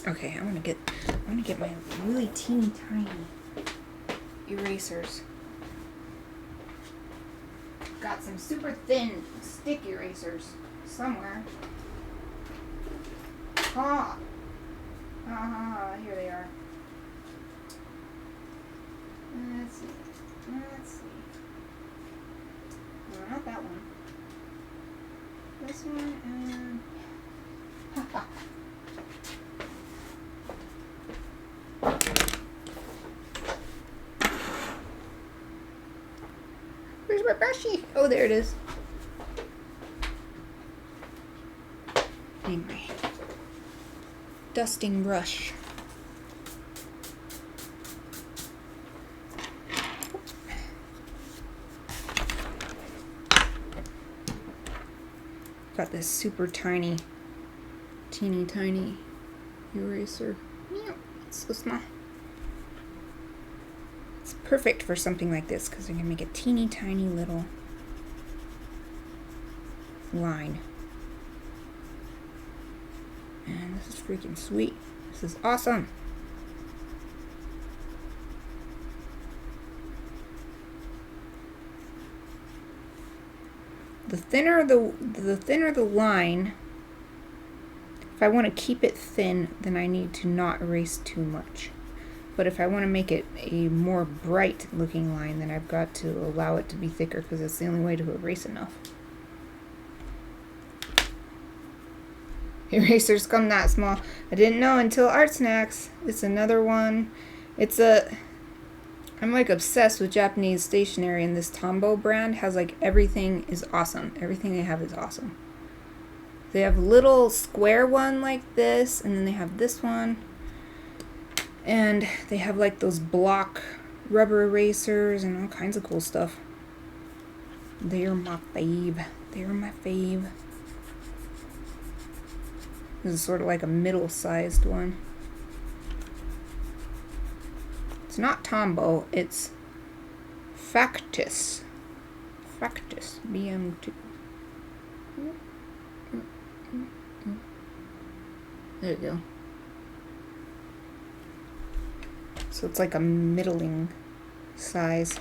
Speaker 1: Okay, I want to get my really teeny tiny erasers. Got some super thin stick erasers somewhere. Ah, here they are. Let's see. No, not that one. This one and... Where's my brushy? Oh, there it is. Need my dusting brush. Got this super tiny, teeny tiny eraser. It's so small. It's perfect for something like this because I can make a teeny tiny little line. And this is freaking sweet. This is awesome. The thinner the line, if I want to keep it thin, then I need to not erase too much. But if I want to make it a more bright looking line, then I've got to allow it to be thicker because it's the only way to erase enough. Erasers come that small. I didn't know until ArtSnacks. It's another one. I'm like obsessed with Japanese stationery, and this Tombow brand has like everything is awesome. Everything they have is awesome. They have a little square one like this, and then they have this one. And they have like those block rubber erasers and all kinds of cool stuff. They're my fave. They're my fave. This is sort of like a middle-sized one. It's not Tombow, it's Factis BM2. There you go. So it's like a middling size.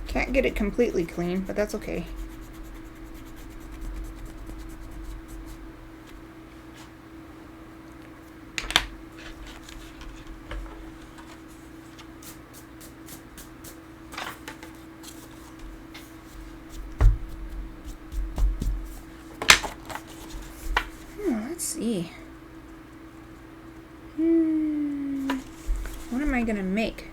Speaker 1: Can't get it completely clean, but that's okay. Let's see. What am I gonna make?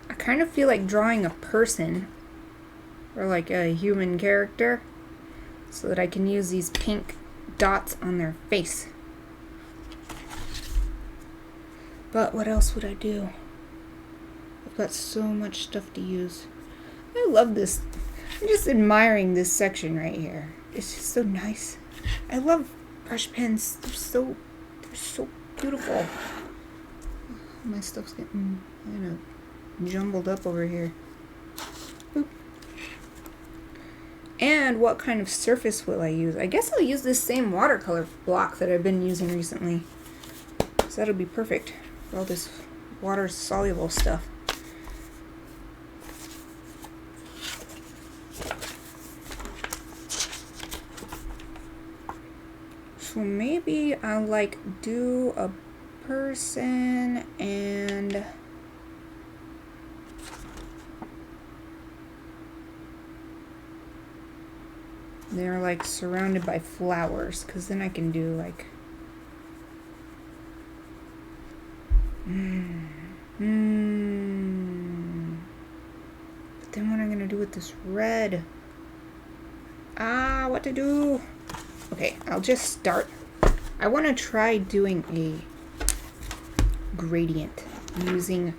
Speaker 1: I kind of feel like drawing a person or like a human character so that I can use these pink dots on their face. But what else would I do? I've got so much stuff to use. I love this. I'm just admiring this section right here. It's just so nice. I love brush pens. They're so beautiful. My stuff's getting kind of jumbled up over here. Boop. And what kind of surface will I use? I guess I'll use this same watercolor block that I've been using recently. So that'll be perfect for all this water-soluble stuff. So maybe I'll like do a person and they're like surrounded by flowers, because then I can do like But then what am I gonna do with this red? What to do? Okay, I'll just start. I want to try doing a gradient using,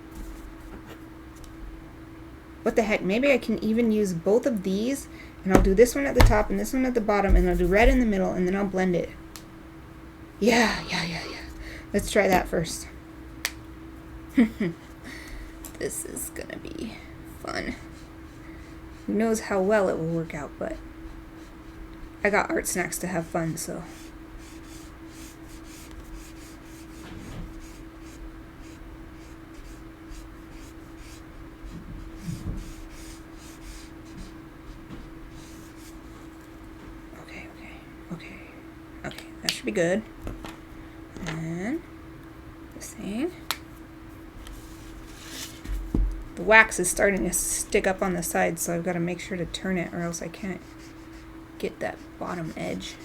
Speaker 1: what the heck, maybe I can even use both of these, and I'll do this one at the top and this one at the bottom, and I'll do red in the middle, and then I'll blend it. Yeah. Let's try that first. This is gonna be fun. Who knows how well it will work out, but I got ArtSnacks to have fun, so. Okay, that should be good. And this thing. The wax is starting to stick up on the side, so I've got to make sure to turn it or else I can't get that bottom edge.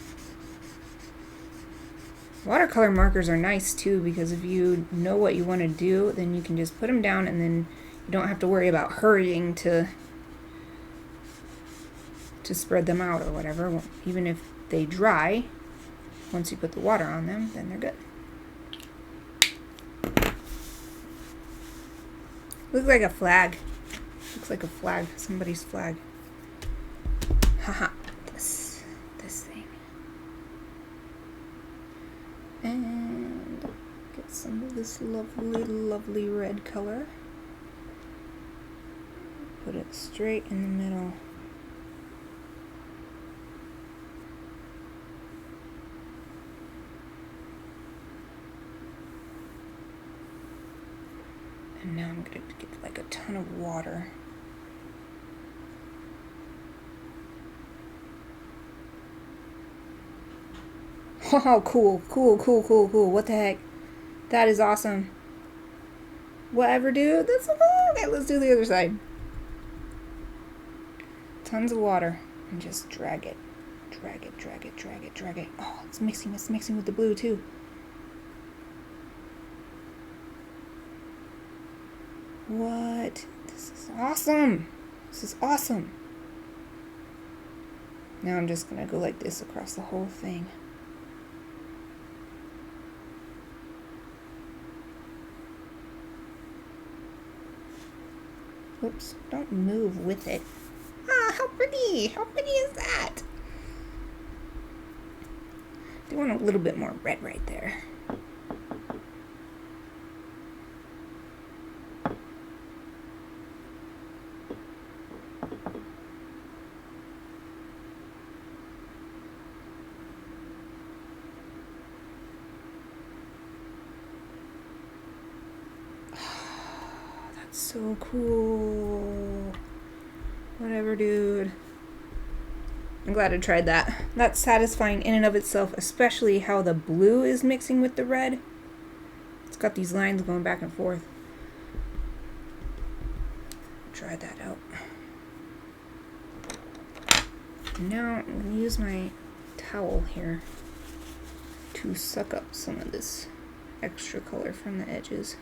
Speaker 1: Watercolor markers are nice too, because if you know what you want to do, then you can just put them down and then you don't have to worry about hurrying to spread them out or whatever. Well, even if they dry, once you put the water on them, then they're good. Looks like a flag. Looks like a flag. Somebody's flag. Haha. This thing. And get some of this lovely red color. Put it straight in the middle. And now I'm going to get like a ton of water. Oh, cool. What the heck? That is awesome. Whatever, dude. That's so cool. Okay, let's do the other side. Tons of water. And just drag it. Drag it. Oh, it's mixing with the blue too. What? This is awesome. Now I'm just gonna go like this across the whole thing. Whoops, don't move with it. Ah, how pretty! How pretty is that? I do want a little bit more red right there. So cool. Whatever, dude. I'm glad I tried that. That's satisfying in and of itself, especially how the blue is mixing with the red. It's got these lines going back and forth. Try that out. Now I'm going to use my towel here to suck up some of this extra color from the edges.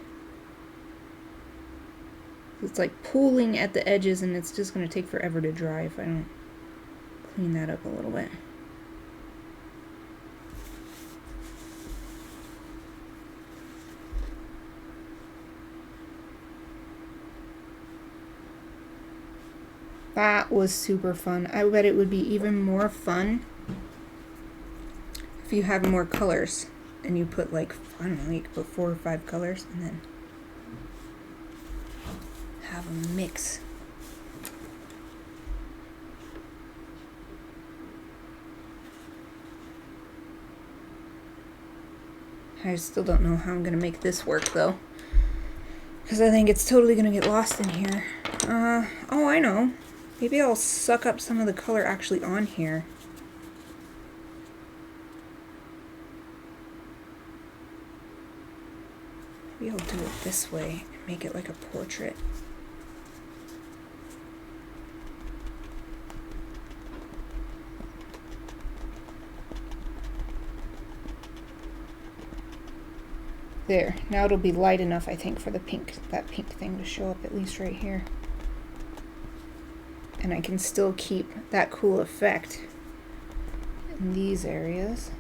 Speaker 1: It's like pooling at the edges, and it's just going to take forever to dry if I don't clean that up a little bit. That was super fun. I bet it would be even more fun if you have more colors and you put like, I don't know, you could put 4 or 5 colors and then have a mix. I still don't know how I'm gonna make this work though, because I think it's totally gonna get lost in here. Oh, I know. Maybe I'll suck up some of the color actually on here. Maybe I'll do it this way and make it like a portrait. There, now it'll be light enough, I think, for the pink, that pink thing to show up at least right here. And I can still keep that cool effect in these areas.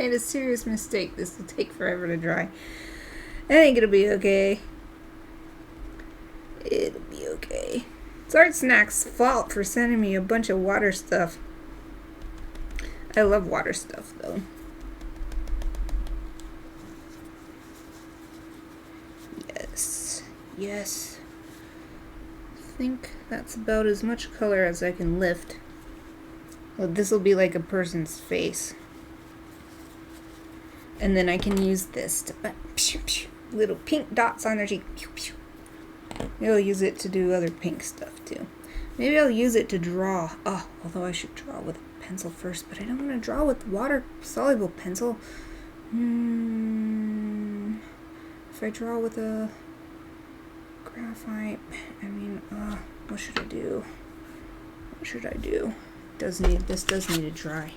Speaker 1: made a serious mistake. This will take forever to dry. I think it'll be okay. It'll be okay. It's ArtSnacks' fault for sending me a bunch of water stuff. I love water stuff, though. Yes. Yes. I think that's about as much color as I can lift. Well, this will be like a person's face. And then I can use this to little pink dots on their cheek. Maybe I'll use it to do other pink stuff too. Maybe I'll use it to draw. Oh, although I should draw with a pencil first, but I don't want to draw with water-soluble pencil. If I draw with a graphite, I mean, what should I do? What should I do? This does need to dry.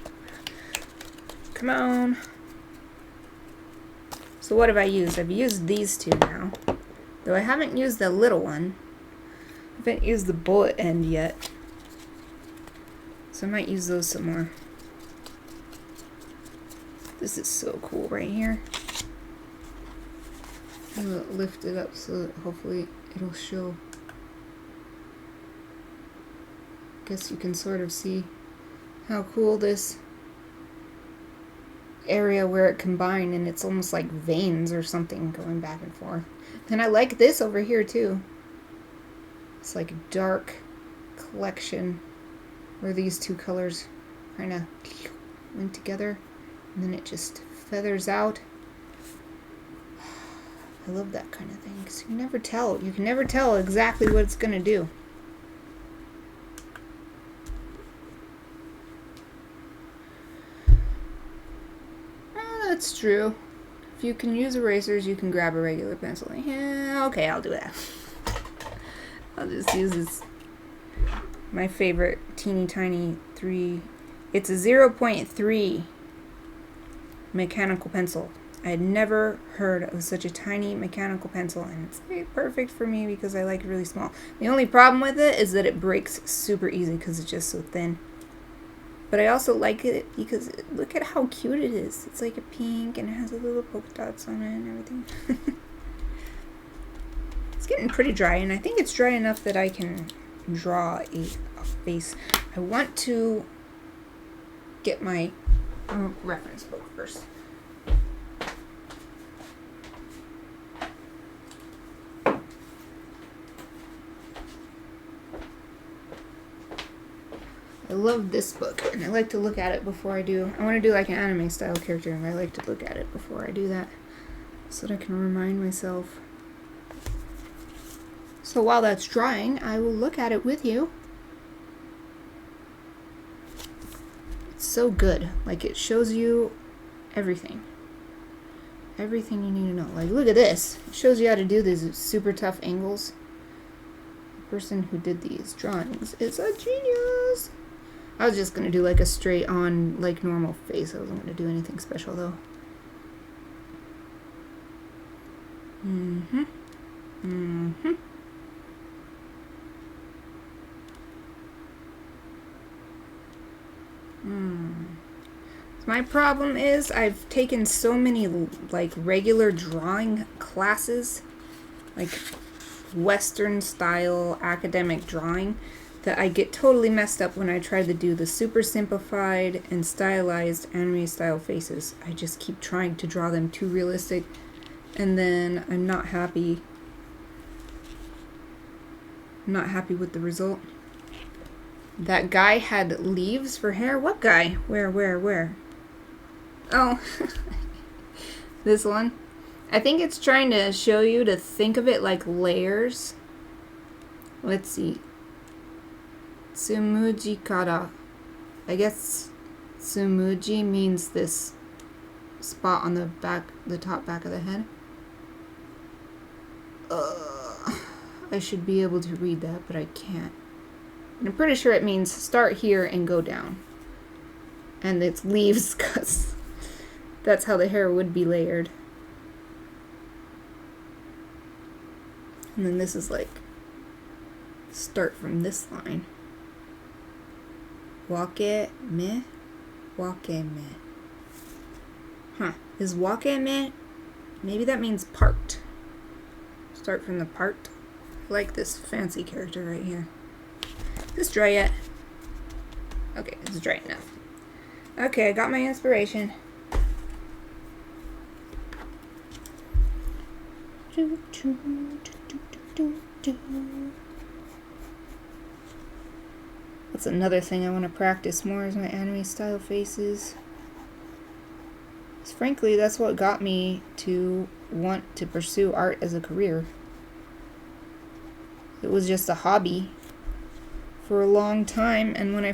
Speaker 1: Come on. So what have I used? I've used these two now. Though I haven't used the little one. I haven't used the bullet end yet. So I might use those some more. This is so cool right here. I'm gonna lift it up so that hopefully it'll show. Guess you can sort of see how cool this area where it combined, and it's almost like veins or something going back and forth. And I like this over here too. It's like a dark collection where these two colors kind of went together and then it just feathers out. I love that kind of thing because you can never tell. You can never tell exactly what it's gonna do. That's true. If you can use erasers, you can grab a regular pencil. Yeah, okay, I'll do that. I'll just use this, my favorite teeny tiny 3. It's a 0.3 mechanical pencil. I had never heard of such a tiny mechanical pencil, and it's perfect for me because I like it really small. The only problem with it is that it breaks super easy because it's just so thin. But I also like it because look at how cute it is. It's like a pink and it has a little polka dots on it and everything. It's getting pretty dry, and I think it's dry enough that I can draw a face. I want to get my reference book first. I love this book, and I like to look at it before I do. I want to do like an anime style character, and I like to look at it before I do that so that I can remind myself. So while that's drying, I will look at it with you. It's so good. Like, it shows you everything. Everything you need to know. Like, look at this. It shows you how to do these super tough angles. The person who did these drawings is a genius. I was just going to do like a straight on, like, normal face. I wasn't going to do anything special, though. So my problem is I've taken so many, like, regular drawing classes, like Western style academic drawing, that I get totally messed up when I try to do the super simplified and stylized anime style faces. I just keep trying to draw them too realistic, and then I'm not happy. I'm not happy with the result. That guy had leaves for hair. What guy? Where? Oh, this one. I think it's trying to show you to think of it like layers. Let's see. SmudgeGuard. I guess Sumuji means this spot on the back, the top back of the head. I should be able to read that, but I can't. And I'm pretty sure it means start here and go down. And it's leaves because that's how the hair would be layered. And then this is like start from this line. Wake me. Huh. Is wakame? Maybe that means part. Start from the part. I like this fancy character right here. Is this dry yet? Okay, it's dry enough. Okay, I got my inspiration. That's another thing I want to practice more is my anime style faces. Because frankly, that's what got me to want to pursue art as a career. It was just a hobby for a long time, and when I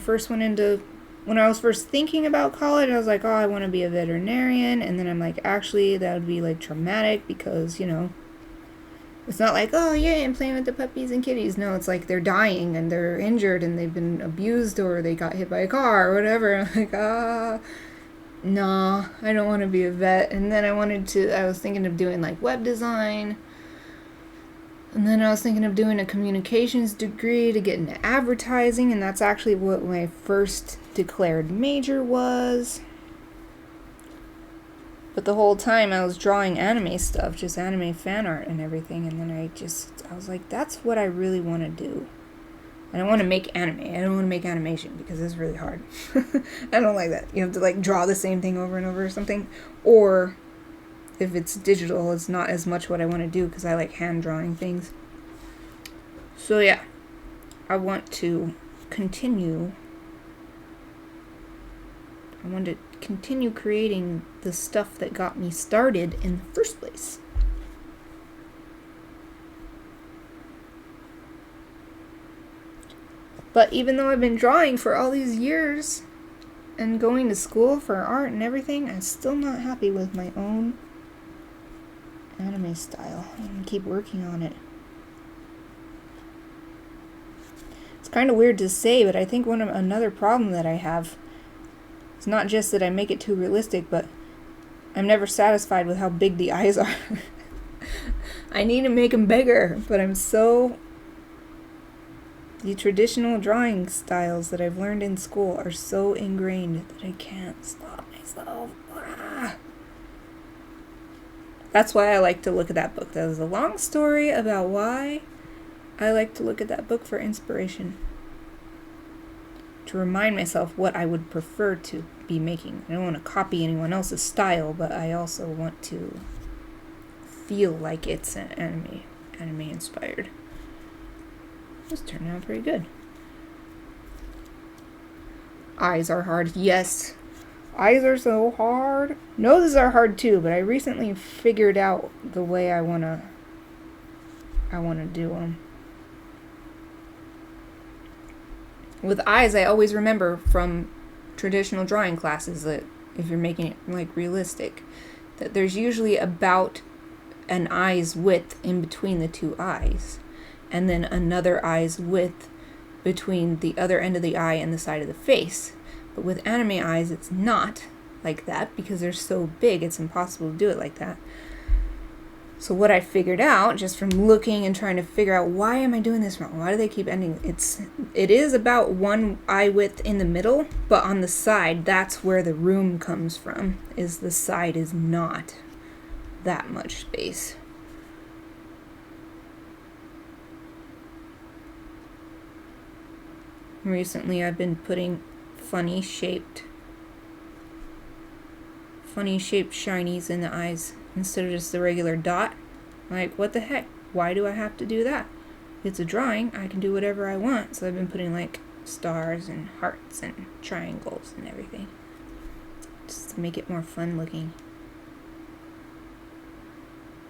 Speaker 1: was first thinking about college, I was like, oh, I want to be a veterinarian, and then I'm like, actually, that would be like traumatic because, you know, it's not like, oh, yeah, I'm playing with the puppies and kitties. No, it's like they're dying and they're injured and they've been abused or they got hit by a car or whatever. I'm like, nah, I don't want to be a vet. And then I was thinking of doing like web design. And then I was thinking of doing a communications degree to get into advertising, and that's actually what my first declared major was. But the whole time I was drawing anime stuff, just anime fan art and everything, and then I was like, that's what I really want to do. I don't want to make anime. I don't want to make animation because it's really hard. I don't like that. You have to like draw the same thing over and over or something. Or if it's digital, it's not as much what I want to do because I like hand drawing things. So yeah, I want to continue creating the stuff that got me started in the first place. But even though I've been drawing for all these years and going to school for art and everything, I'm still not happy with my own anime style. I'm gonna keep working on it. It's kind of weird to say, but I think another problem that I have is not just that I make it too realistic, but I'm never satisfied with how big the eyes are. I need to make them bigger, but the traditional drawing styles that I've learned in school are so ingrained that I can't stop myself. That's why I like to look at that book. That was a long story about why I like to look at that book for inspiration. To remind myself what I would prefer to be making. I don't want to copy anyone else's style, but I also want to feel like it's an anime inspired. This turned out pretty good. Eyes are hard. Yes. Eyes are so hard. Noses are hard too, but I recently figured out the way I want to do them. With eyes, I always remember from traditional drawing classes that if you're making it like realistic, that there's usually about an eye's width in between the two eyes, and then another eye's width between the other end of the eye and the side of the face. But with anime eyes, it's not like that because they're so big, it's impossible to do it like that. So what I figured out, just from looking and trying to figure out, why am I doing this wrong? Why do they keep ending? It is about one eye width in the middle, but on the side, that's where the room comes from, is the side is not that much space. Recently, I've been putting funny shaped shinies in the eyes instead of just the regular dot. Like, what the heck? Why do I have to do that? It's a drawing. I can do whatever I want. So I've been putting like stars and hearts and triangles and everything, just to make it more fun looking.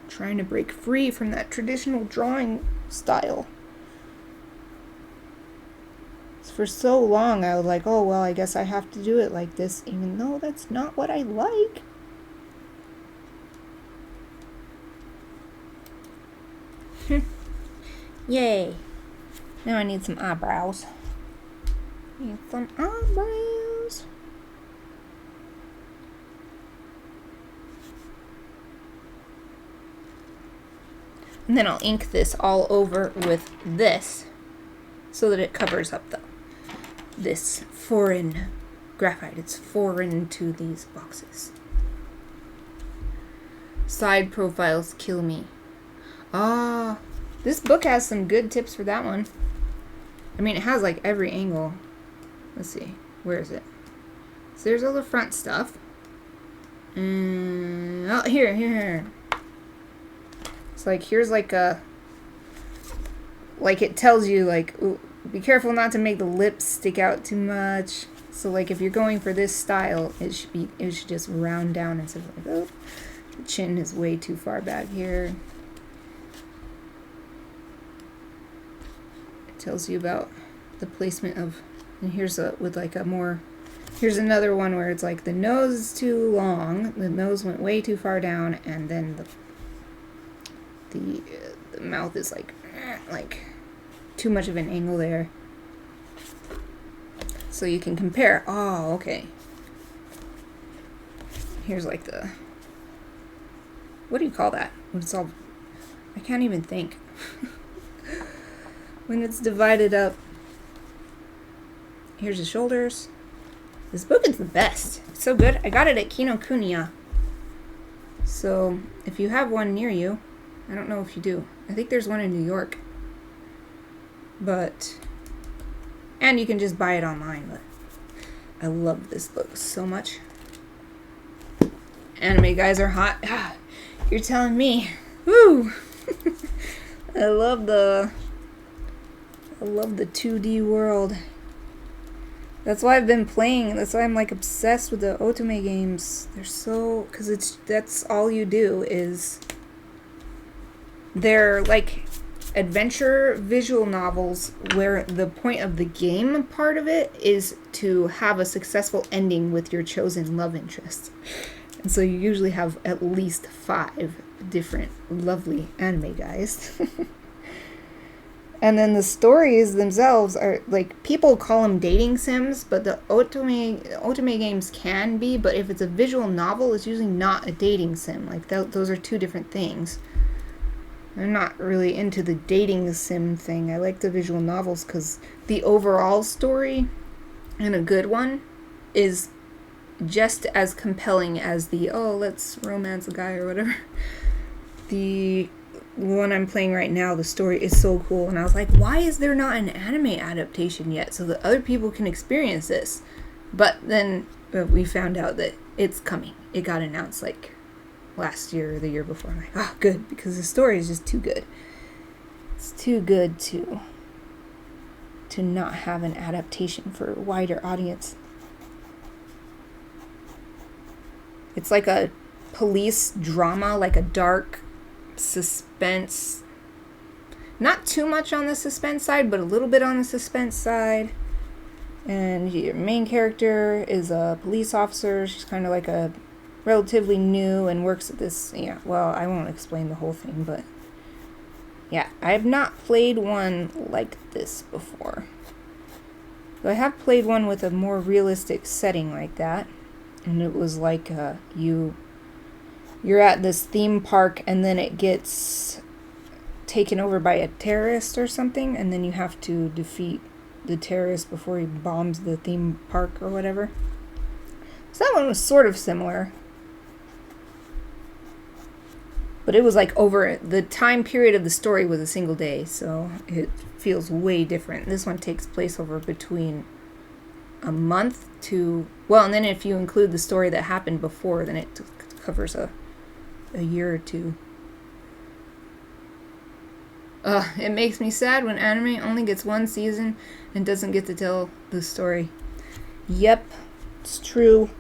Speaker 1: Trying to break free from that traditional drawing style. For so long I was like, oh well, I guess I have to do it like this, even though that's not what I like. Yay. Now I need some eyebrows. And then I'll ink this all over with this so that it covers up this foreign graphite. It's foreign to these boxes. Side profiles kill me. Ah, this book has some good tips for that one. I mean, it has like every angle. Let's see. Where is it? So there's all the front stuff. Oh, here. It's like, here's like a... Like, it tells you, like, ooh, be careful not to make the lips stick out too much. So, like, if you're going for this style, it should just round down instead of like, oh, the chin is way too far back here. It tells you about the placement of, and here's a, with like a more, here's another one where it's like the nose is too long, the nose went way too far down, and then the mouth is like too much of an angle there. So you can compare. Oh, okay. Here's like the, what do you call that? When it's all, I can't even think. When it's divided up. Here's the shoulders. This book is the best. It's so good. I got it at Kinokuniya. So if you have one near you, I don't know if you do. I think there's one in New York. But, and you can just buy it online, but I love this book so much. Anime guys are hot. Ah, you're telling me. Woo! I love the 2D world. That's why I've been playing. That's why I'm like obsessed with the otome games. They're so, because that's all you do is, they're like adventure visual novels where the point of the game part of it is to have a successful ending with your chosen love interest. And so you usually have at least 5 different lovely anime guys. And then the stories themselves are like, people call them dating sims, but the otome games can be, but if it's a visual novel, it's usually not a dating sim. Like those are 2 different things. I'm not really into the dating sim thing. I like the visual novels because the overall story, and a good one, is just as compelling as the, oh, let's romance a guy or whatever. The one I'm playing right now, the story is so cool, and I was like, why is there not an anime adaptation yet so that other people can experience this? But then we found out that it's coming. It got announced like last year or the year before. I'm like, oh, good, because the story is just too good. It's too good to not have an adaptation for a wider audience. It's like a police drama, like a dark suspense. Not too much on the suspense side, but a little bit on the suspense side. And your main character is a police officer. She's kind of like a relatively new and works at this, yeah, well, I won't explain the whole thing, but yeah, I have not played one like this before. But I have played one with a more realistic setting like that, and it was like you're at this theme park and then it gets taken over by a terrorist or something, and then you have to defeat the terrorist before he bombs the theme park or whatever. So that one was sort of similar. But it was like over the time period of the story was a single day, so it feels way different. This one takes place over between a month to, well, and then if you include the story that happened before, then it covers a year or 2. It makes me sad when anime only gets 1 season and doesn't get to tell the story. Yep, it's true.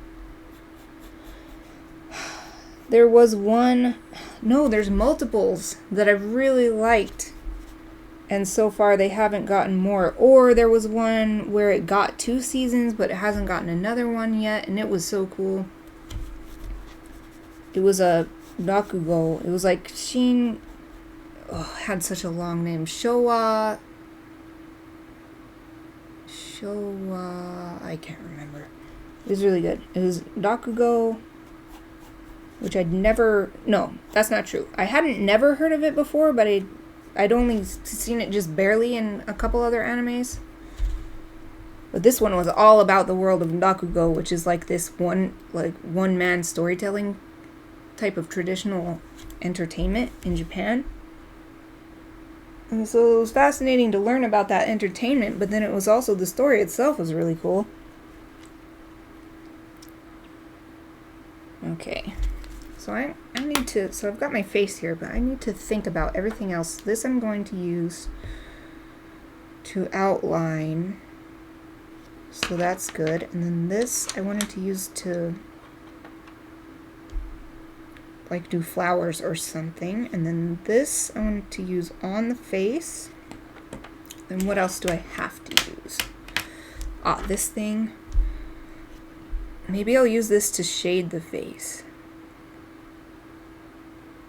Speaker 1: There was one, no, there's multiples that I've really liked, and so far they haven't gotten more. Or there was one where it got 2 seasons, but it hasn't gotten another one yet, and it was so cool. It was a Rakugo. It was like Shin, oh, it had such a long name. Showa, I can't remember. It was really good. It was Rakugo, which I'd never, no, that's not true. I hadn't never heard of it before, but I'd only seen it just barely in a couple other animes. But this one was all about the world of Rakugo, which is like this one-man storytelling type of traditional entertainment in Japan. And so it was fascinating to learn about that entertainment, but then it was also the story itself was really cool. Okay. So I need to, so I've got my face here, but I need to think about everything else. This I'm going to use to outline. So that's good. And then this I wanted to use to like do flowers or something. And then this I wanted to use on the face. Then what else do I have to use? Ah, this thing. Maybe I'll use this to shade the face.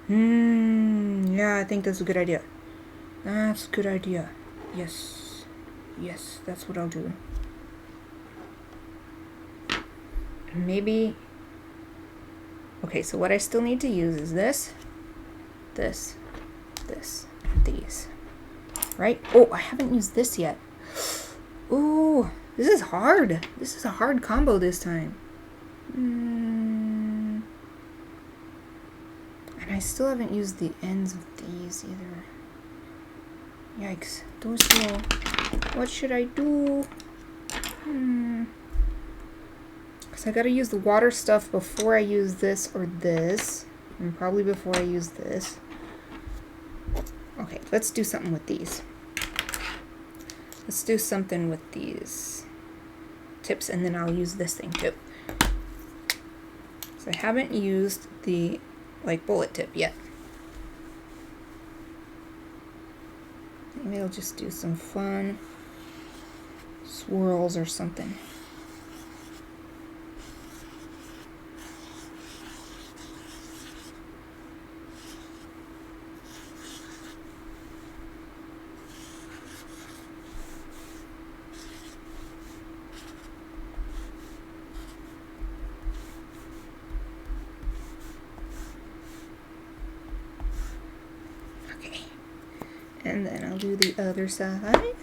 Speaker 1: Yeah, I think that's a good idea. That's a good idea. Yes. Yes, that's what I'll do. Maybe... Okay, so what I still need to use is this, this, and these. Right? Oh, I haven't used this yet. Ooh, this is hard. This is a hard combo this time. And I still haven't used the ends of these either. Yikes. Docio. What should I do? Because I gotta use the water stuff before I use this or this. And probably before I use this. Okay, let's do something with these. Let's do something with these tips, and then I'll use this thing too. So I haven't used the like bullet tip yet. Maybe I'll just do some fun swirls or something. And then I'll do the other side.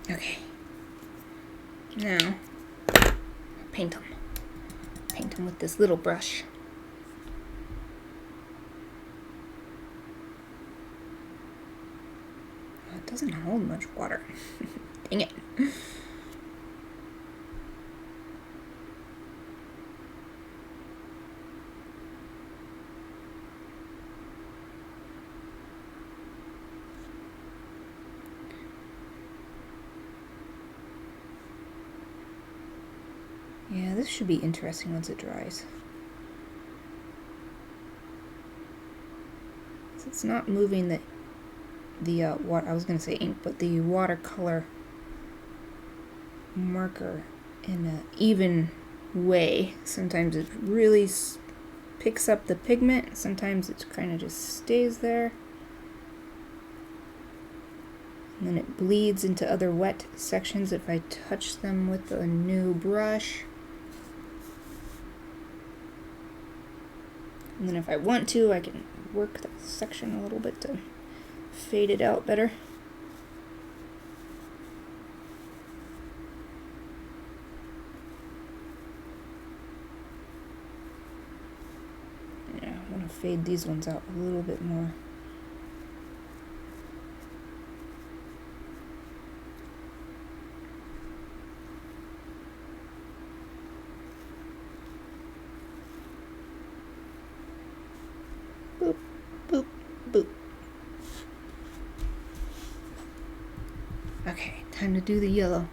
Speaker 1: Okay, now paint them. Paint them with this little brush. Oh, it doesn't hold much water. Dang it. Yeah, this should be interesting once it dries. So it's not moving the what I was gonna say ink, but the watercolor marker in an even way. Sometimes it really picks up the pigment. Sometimes it kind of just stays there. And then it bleeds into other wet sections if I touch them with a new brush. And then if I want to, I can work that section a little bit to fade it out better. Yeah, I want to fade these ones out a little bit more. Okay, time to do the yellow.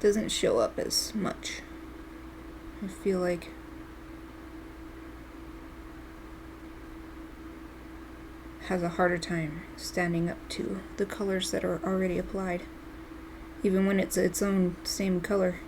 Speaker 1: Doesn't show up as much. I feel like has a harder time standing up to the colors that are already applied, even when it's its own same color.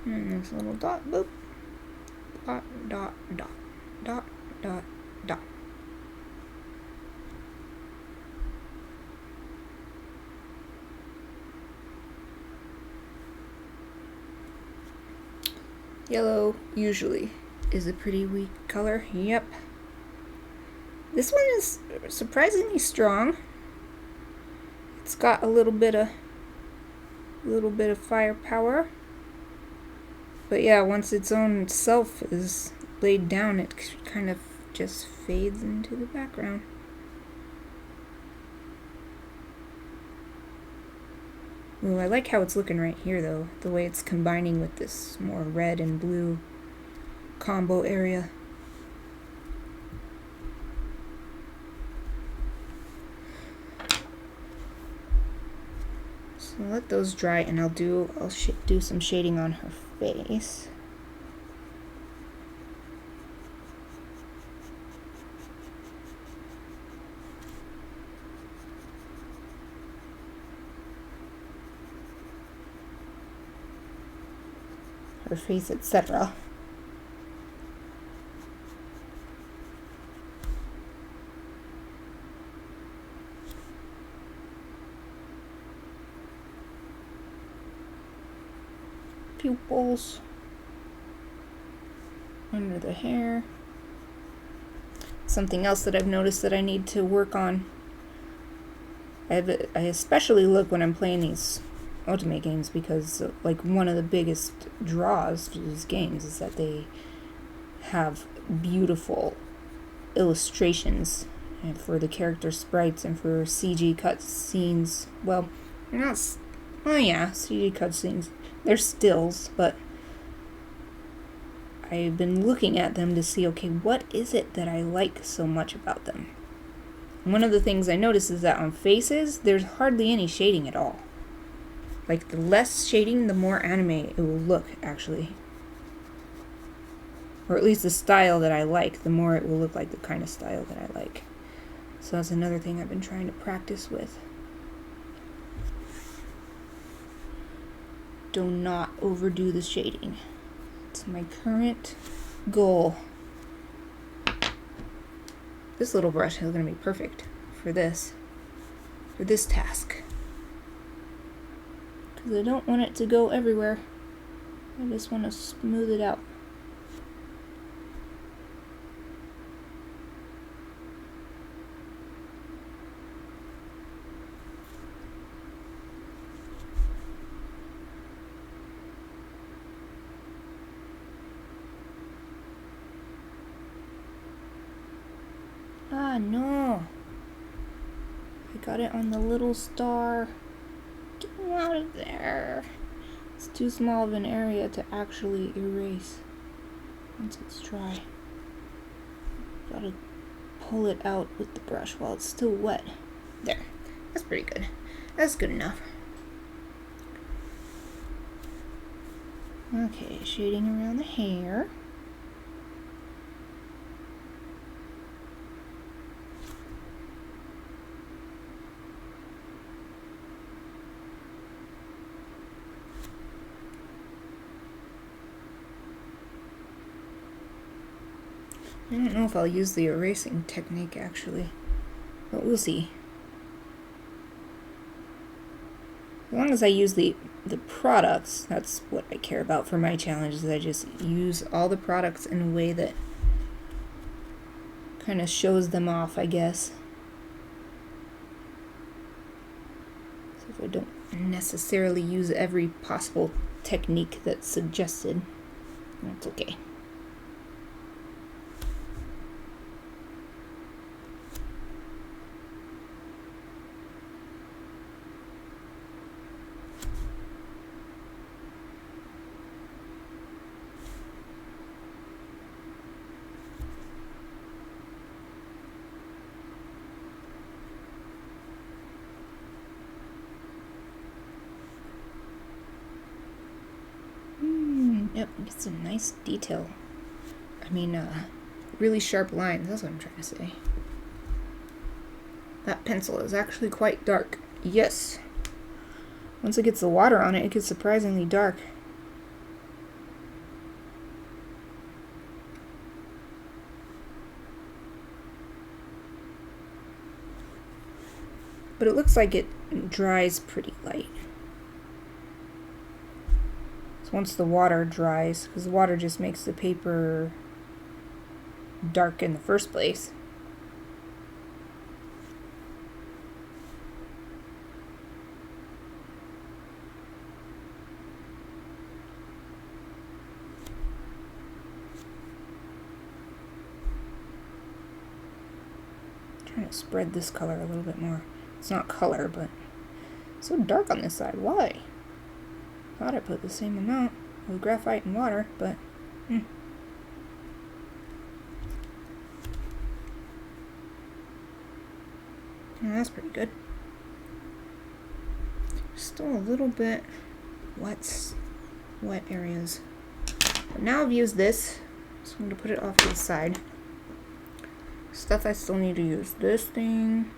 Speaker 1: And there's a little dot, boop, dot, dot, dot, dot, dot, dot. Yellow usually is a pretty weak color. Yep. This one is surprisingly strong. It's got a little bit of firepower. But yeah, once its own self is laid down, it kind of just fades into the background. Ooh, I like how it's looking right here though, the way it's combining with this more red and blue combo area. So let those dry, and I'll do some shading on her face. Her face, etc. Pupils under the hair. Something else that I've noticed that I need to work on. I especially look when I'm playing these Ultimate games, because like one of the biggest draws for these games is that they have beautiful illustrations for the character sprites and for CG cutscenes. Well, yeah, CG cutscenes. They're stills, but I've been looking at them to see, okay, what is it that I like so much about them? One of the things I notice is that on faces, there's hardly any shading at all. Like, the less shading, the more anime it will look, actually. Or at least the style that I like, the more it will look like the kind of style that I like. So that's another thing I've been trying to practice with. Do not overdo the shading. It's my current goal. This little brush is going to be perfect for this task. Because I don't want it to go everywhere. I just want to smooth it out. Ah, no. I got it on the little star. Get me out of there. It's too small of an area to actually erase once it's dry. Gotta pull it out with the brush while it's still wet. There. That's pretty good. That's good enough. Okay, shading around the hair. I don't know if I'll use the erasing technique actually, but we'll see. As long as I use the products, that's what I care about for my challenges. I just use all the products in a way that kind of shows them off, I guess. So if I don't necessarily use every possible technique that's suggested, that's okay. Yep, get some nice detail. I mean, really sharp lines, that's what I'm trying to say. That pencil is actually quite dark. Yes. Once it gets the water on it, it gets surprisingly dark. But it looks like it dries pretty light. So once the water dries, because the water just makes the paper dark in the first place. Trying to spread this color a little bit more. It's not color, but it's so dark on this side. Why? Thought I put the same amount of graphite and water, but yeah, that's pretty good. Still a little bit wet areas. But now I've used this, so I'm going to put it off to the side. Stuff I still need to use. This thing.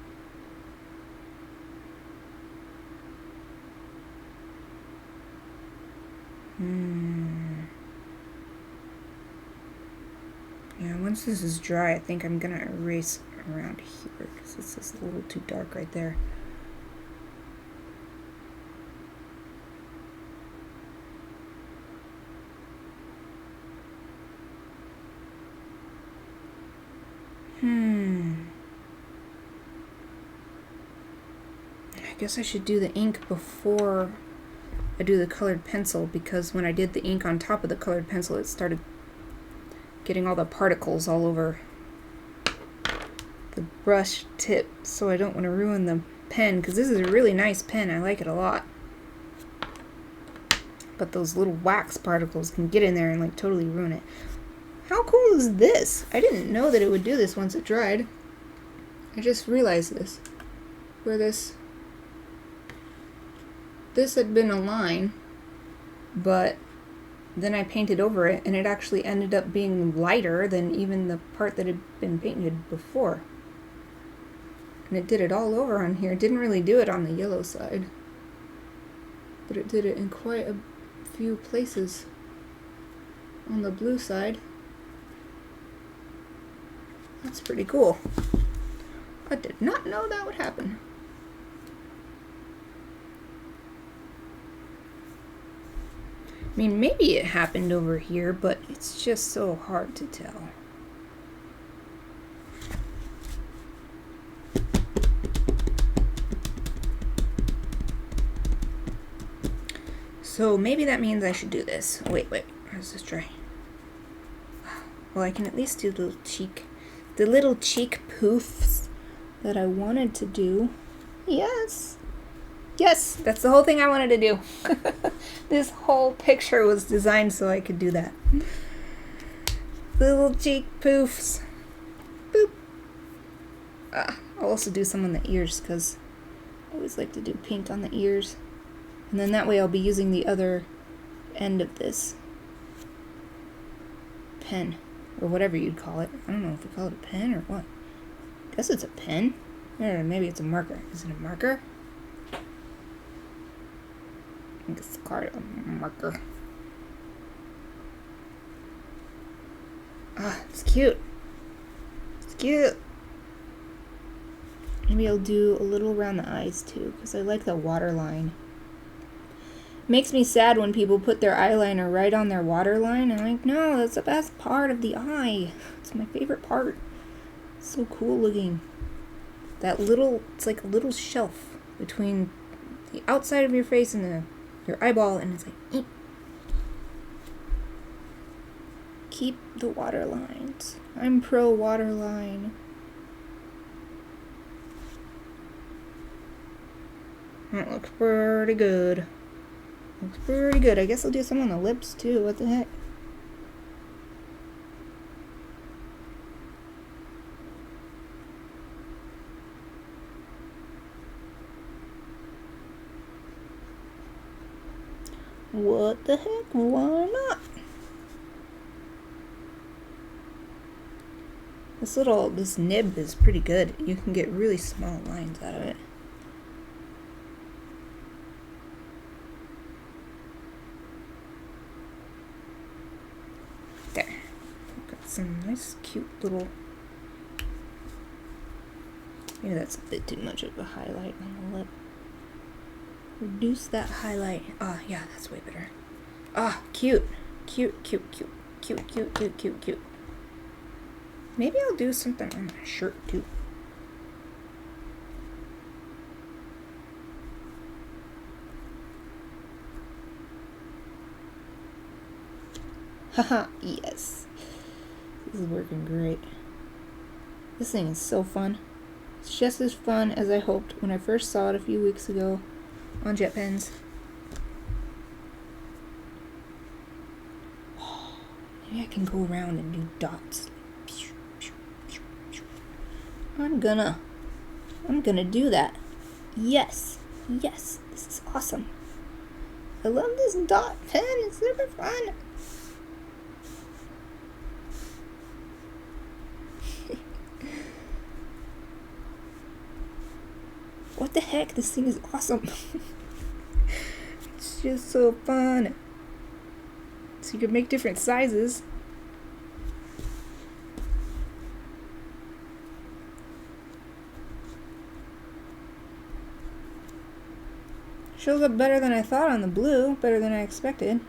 Speaker 1: Yeah, once this is dry, I think I'm gonna erase around here because it's just a little too dark right there. I guess I should do the ink before I do the colored pencil, because when I did the ink on top of the colored pencil, it started getting all the particles all over the brush tip, so I don't want to ruin the pen, because this is a really nice pen. I like it a lot. But those little wax particles can get in there and like totally ruin it. How cool is this? I didn't know that it would do this once it dried. I just realized this. Where this had been a line, but then I painted over it and it actually ended up being lighter than even the part that had been painted before. And it did it all over on here. It didn't really do it on the yellow side, but it did it in quite a few places on the blue side. That's pretty cool. I did not know that would happen. I mean, maybe it happened over here, but it's just so hard to tell. So maybe that means I should do this. Wait, how's this dry? Well, I can at least do the little cheek poofs that I wanted to do. Yes! Yes, that's the whole thing I wanted to do. This whole picture was designed so I could do that. Little cheek poofs. Boop. I'll also do some on the ears, because I always like to do pink on the ears. And then that way I'll be using the other end of this pen, or whatever you'd call it. I don't know if we call it a pen or what. I guess it's a pen. Or maybe it's a marker. Is it a marker? I think it's called a marker. Ah, it's cute. It's cute. Maybe I'll do a little around the eyes too, because I like the waterline. Makes me sad when people put their eyeliner right on their waterline. I'm like, no, that's the best part of the eye. It's my favorite part. It's so cool looking. That little, it's like a little shelf between the outside of your face and your eyeball, and it's like, eep. Keep the water lines. I'm pro waterline. That looks pretty good. Looks pretty good. I guess I'll do some on the lips too. What the heck? What the heck? Why not? This nib is pretty good. You can get really small lines out of it. There. Got some nice, cute little... Maybe that's a bit too much of a highlight on the lip. Reduce that highlight. Ah, yeah, that's way better. Ah, cute. Cute, cute, cute. Cute, cute, cute, cute, cute. Maybe I'll do something on my shirt, too. Haha, yes. This is working great. This thing is so fun. It's just as fun as I hoped when I first saw it a few weeks ago on jet pens. Maybe I can go around and do dots. I'm gonna do that. Yes, yes, this is awesome. I love this dot pen, it's super fun. What the heck, this thing is awesome. It's just so fun. So you can make different sizes. Shows up better than I thought on the blue, better than I expected.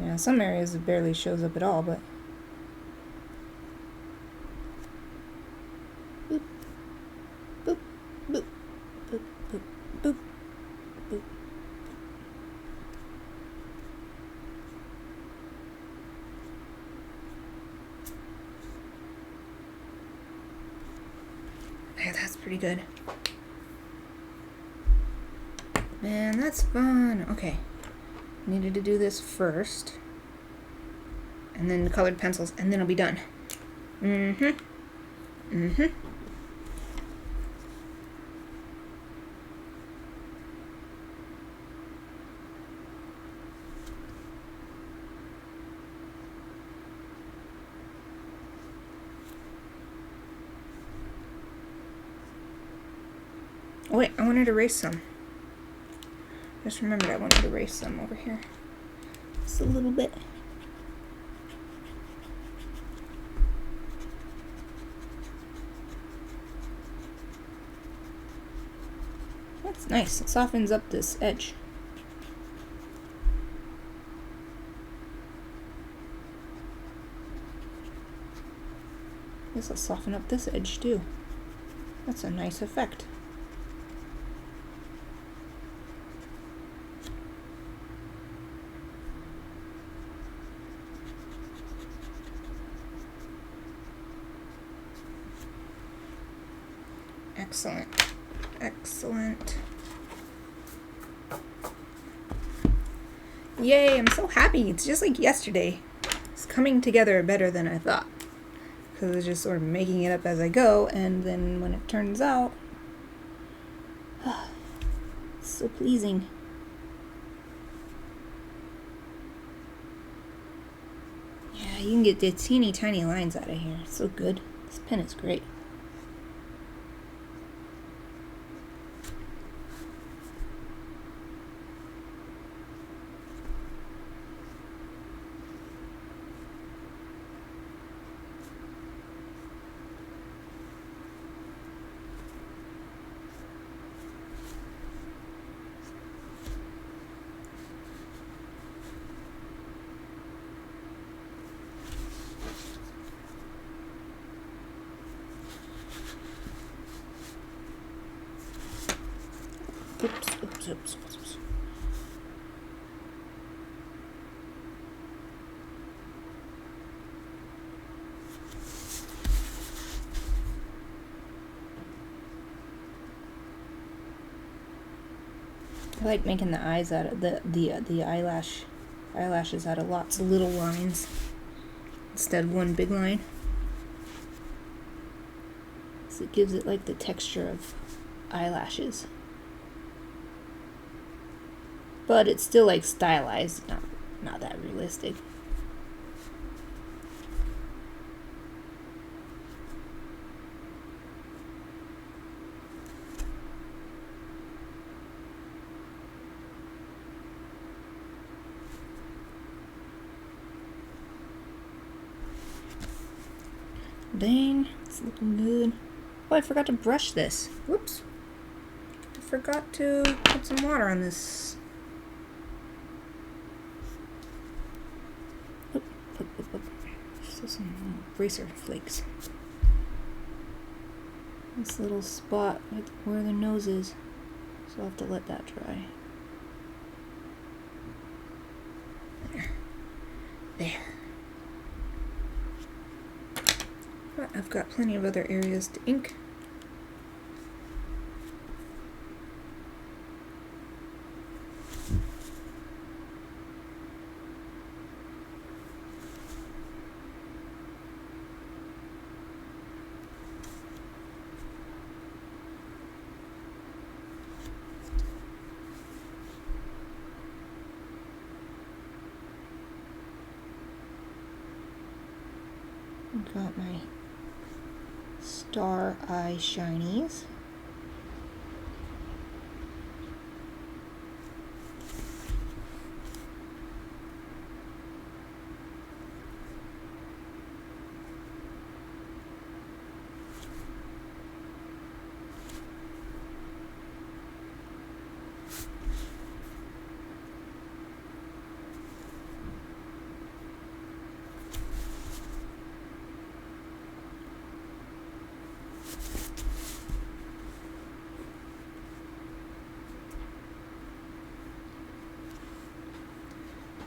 Speaker 1: Yeah, some areas it barely shows up at all, but... Boop, boop, boop, boop, boop, boop, boop. Yeah, that's pretty good. Man, that's fun. Okay. Needed to do this first. And then the colored pencils, and then I'll be done. Mm-hmm. Oh wait, I wanted to erase some. Just remembered I wanted to erase some over here. Just a little bit. That's nice. It softens up this edge. This will soften up this edge too. That's a nice effect. Excellent. Excellent. Yay, I'm so happy. It's just like yesterday. It's coming together better than I thought. Because I was just sort of making it up as I go, and then when it turns out, it's so pleasing. Yeah, you can get the teeny tiny lines out of here. It's so good. This pen is great. Oops. I like making the eyes out of the eyelashes out of lots of little lines instead of one big line. So it gives it like the texture of eyelashes. but it's still like stylized, not that realistic. Dang, it's looking good. Oh, I forgot to brush this. Whoops. I forgot to put some water on this. Oop. Still some eraser flakes. This little spot right where the nose is. So I'll have to let that dry. There. But I've got plenty of other areas to ink. Got my Star Eye Shinies.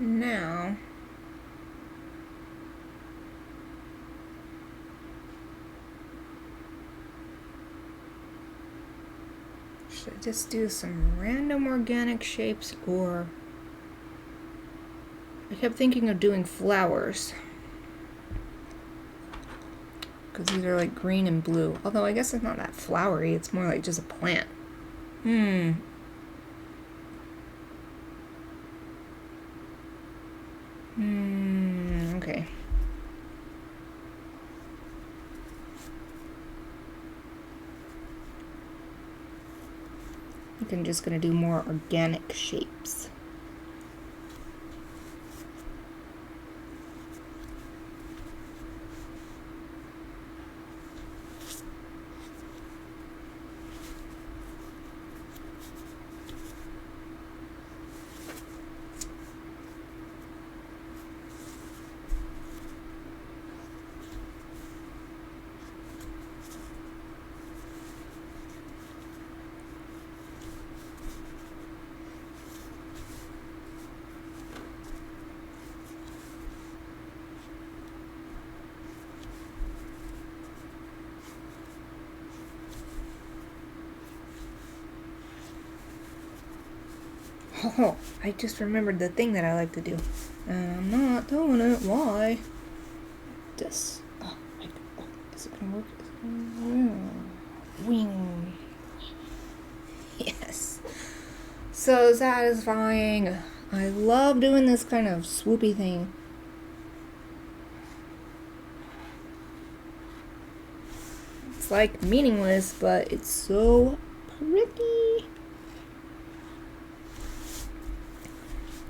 Speaker 1: Now, should I just do some random organic shapes, or I kept thinking of doing flowers because these are like green and blue, although I guess it's not that flowery, it's more like just a plant. Okay. I think I'm just going to do more organic shapes. Oh, I just remembered the thing that I like to do. And I'm not doing it. Why? This. Oh, is it gonna work? Wing. Yes. So satisfying. I love doing this kind of swoopy thing. It's like meaningless, but it's so pretty.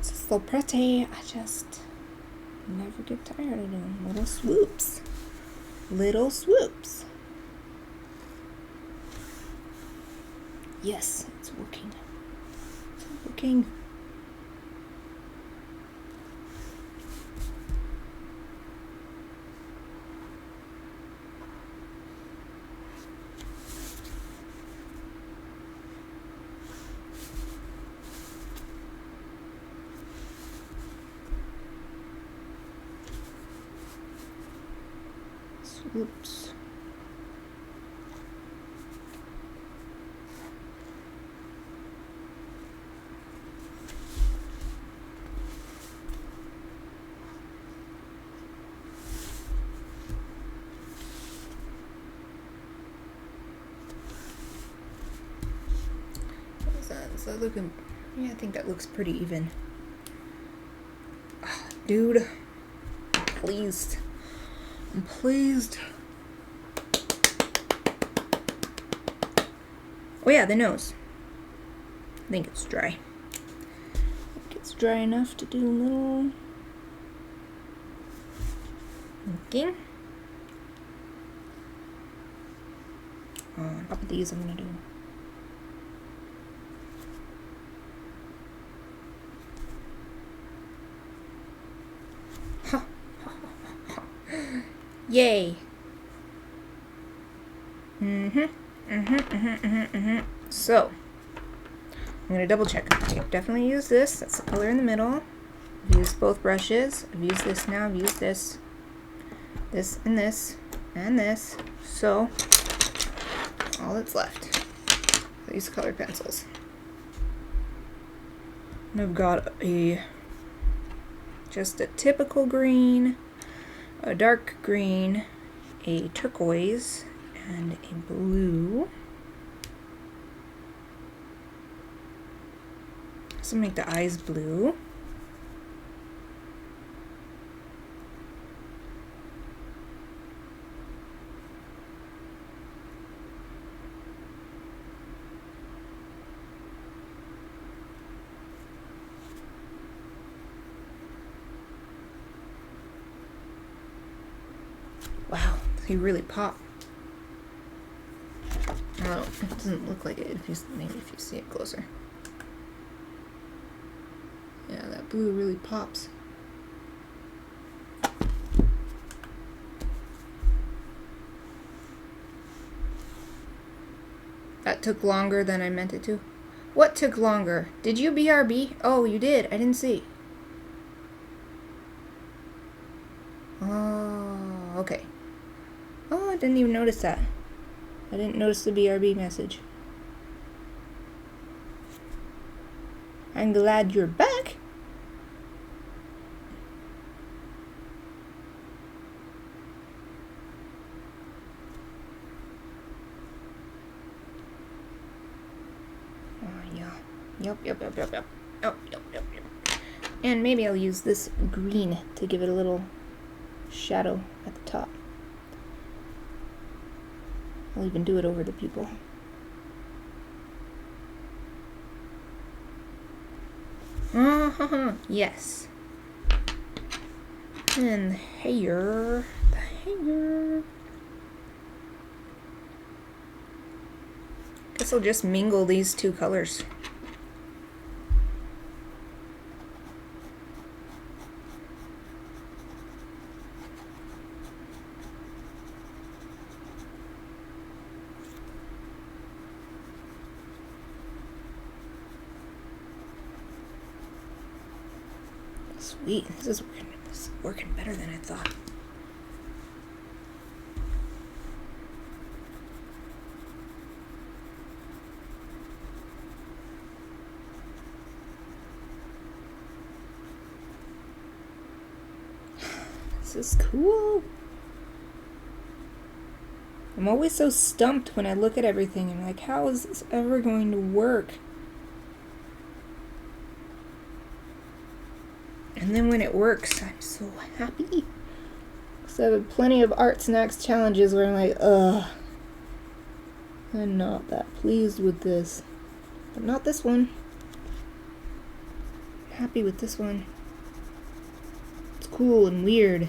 Speaker 1: So pretty. I just never get tired of doing little swoops. Little swoops. Yes, it's working. It's working. Oops. Is that looking Yeah, I think that looks pretty even. Oh, dude, I'm pleased. I'm pleased. Oh yeah, the nose. I think it's dry. I think it's dry enough to do a little inking. On top of these, I'm gonna do yay. So I'm gonna double check. I've definitely used this. That's the color in the middle. I've used both brushes. I've used this now. I've used this, and this, and this. So all that's left are these colored pencils. And I've got just a typical green, a dark green, a turquoise, and a blue. So make the eyes blue. Wow, they really pop. Oh, it doesn't look like it maybe if you see it closer. Yeah, that blue really pops. That took longer than I meant it to. What took longer? Did you BRB? Oh, you did. I didn't see. Oh, okay. Oh, I didn't even notice that. I didn't notice the BRB message. I'm glad you're back. Oh, yeah. Yep. And maybe I'll use this green to give it a little shadow at the top. I'll even do it over the pupil. Yes. And the hair. Guess I'll just mingle these two colors. Sweet, this is working better than I thought. This is cool. I'm always so stumped when I look at everything and like, how is this ever going to work? And then when it works, I'm so happy. Because I've had plenty of ArtSnacks challenges where I'm like, ugh, I'm not that pleased with this. But not this one. I'm happy with this one. It's cool and weird.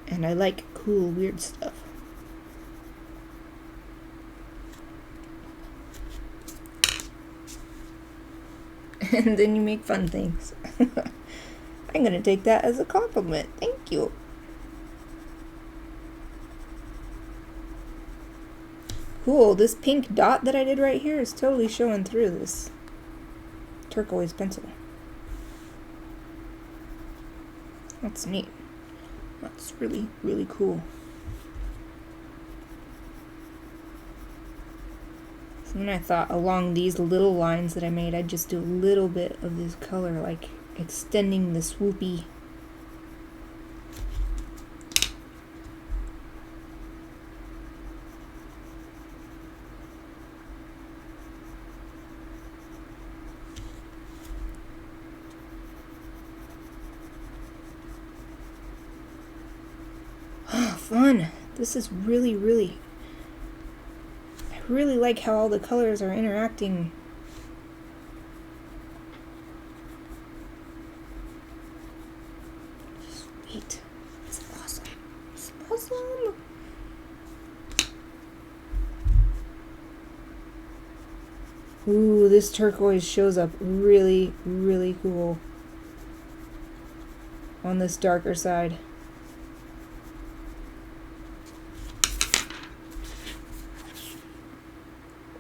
Speaker 1: And I like cool, weird stuff. And then you make fun things. I'm gonna take that as a compliment. Thank you. Cool, this pink dot that I did right here is totally showing through this turquoise pencil. That's neat. That's really, really cool. So then I thought along these little lines that I made, I'd just do a little bit of this color, like extending the swoopy. fun. This is really, really, I really like how all the colors are interacting. Sweet. It's awesome. It's awesome. Ooh, this turquoise shows up really, really cool on this darker side.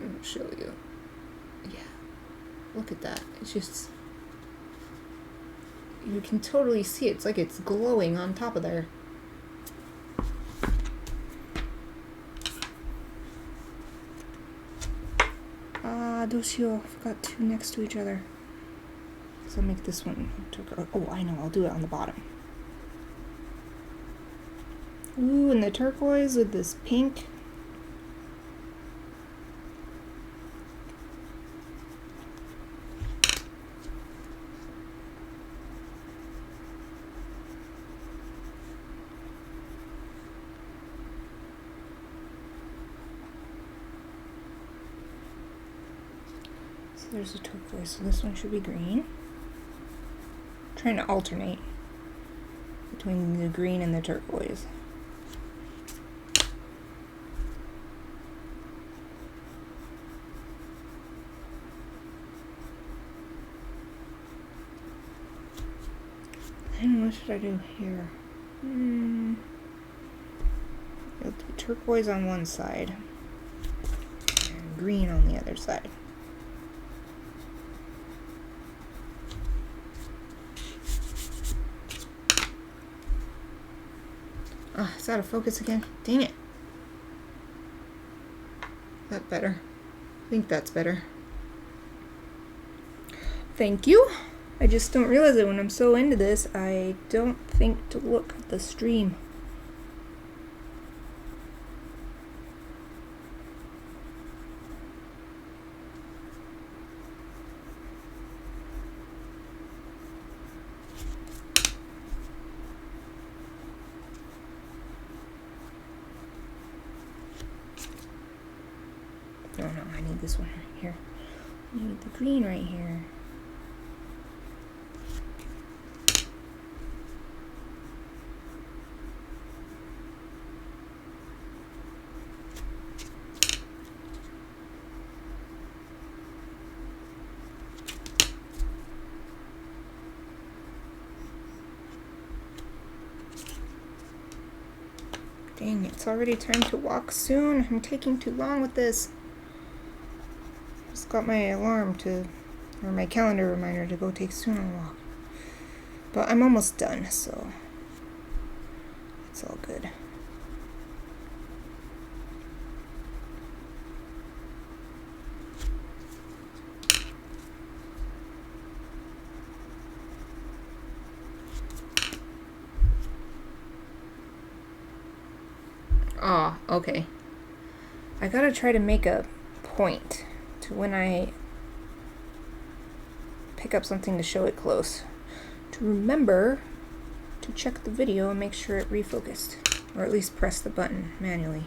Speaker 1: I'll show you. Yeah, look at that. It's just, you can totally see it. It's like it's glowing on top of there. I forgot two next to each other. So I'll make this one turquoise. Oh, I know, I'll do it on the bottom. Ooh, and the turquoise with this pink. There's a turquoise, so this one should be green. I'm trying to alternate between the green and the turquoise. And what should I do here? I'll do turquoise on one side and green on the other side. Ah, it's out of focus again. Dang it. Is that better? I think that's better. Thank you. I just don't realize it when I'm so into this. I don't think to look at the stream. No, I need this one right here. I need the green right here. Dang, it's already time to walk soon. I'm taking too long with this. Just got my alarm to, or my calendar reminder to go take Soon on a walk. But I'm almost done, so it's all good. Oh, okay. I gotta try to make a point to when I pick up something to show it close, to remember to check the video and make sure it refocused, or at least press the button manually.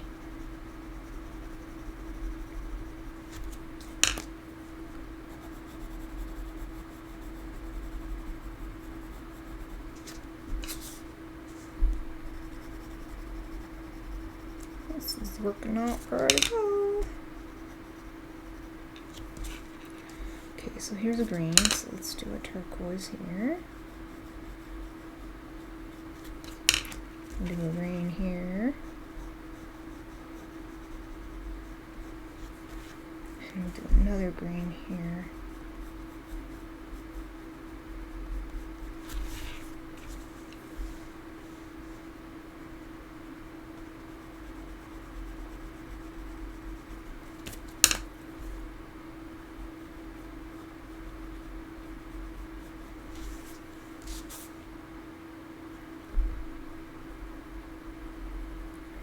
Speaker 1: This is working out pretty well. Okay, so here's a green, so let's do a turquoise here. Do a green here. And we'll do another green here.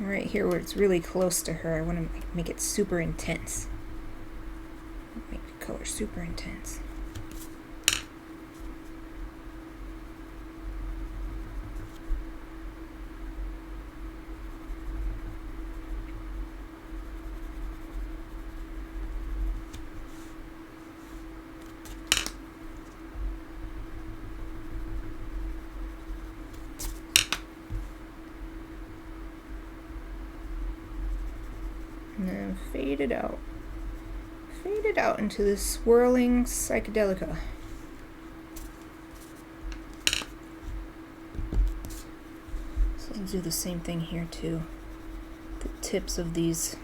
Speaker 1: Right here where it's really close to her, I want to make it super intense. Make the color super intense. faded out. Faded out into this swirling psychedelica. So I'll do the same thing here too. The tips of these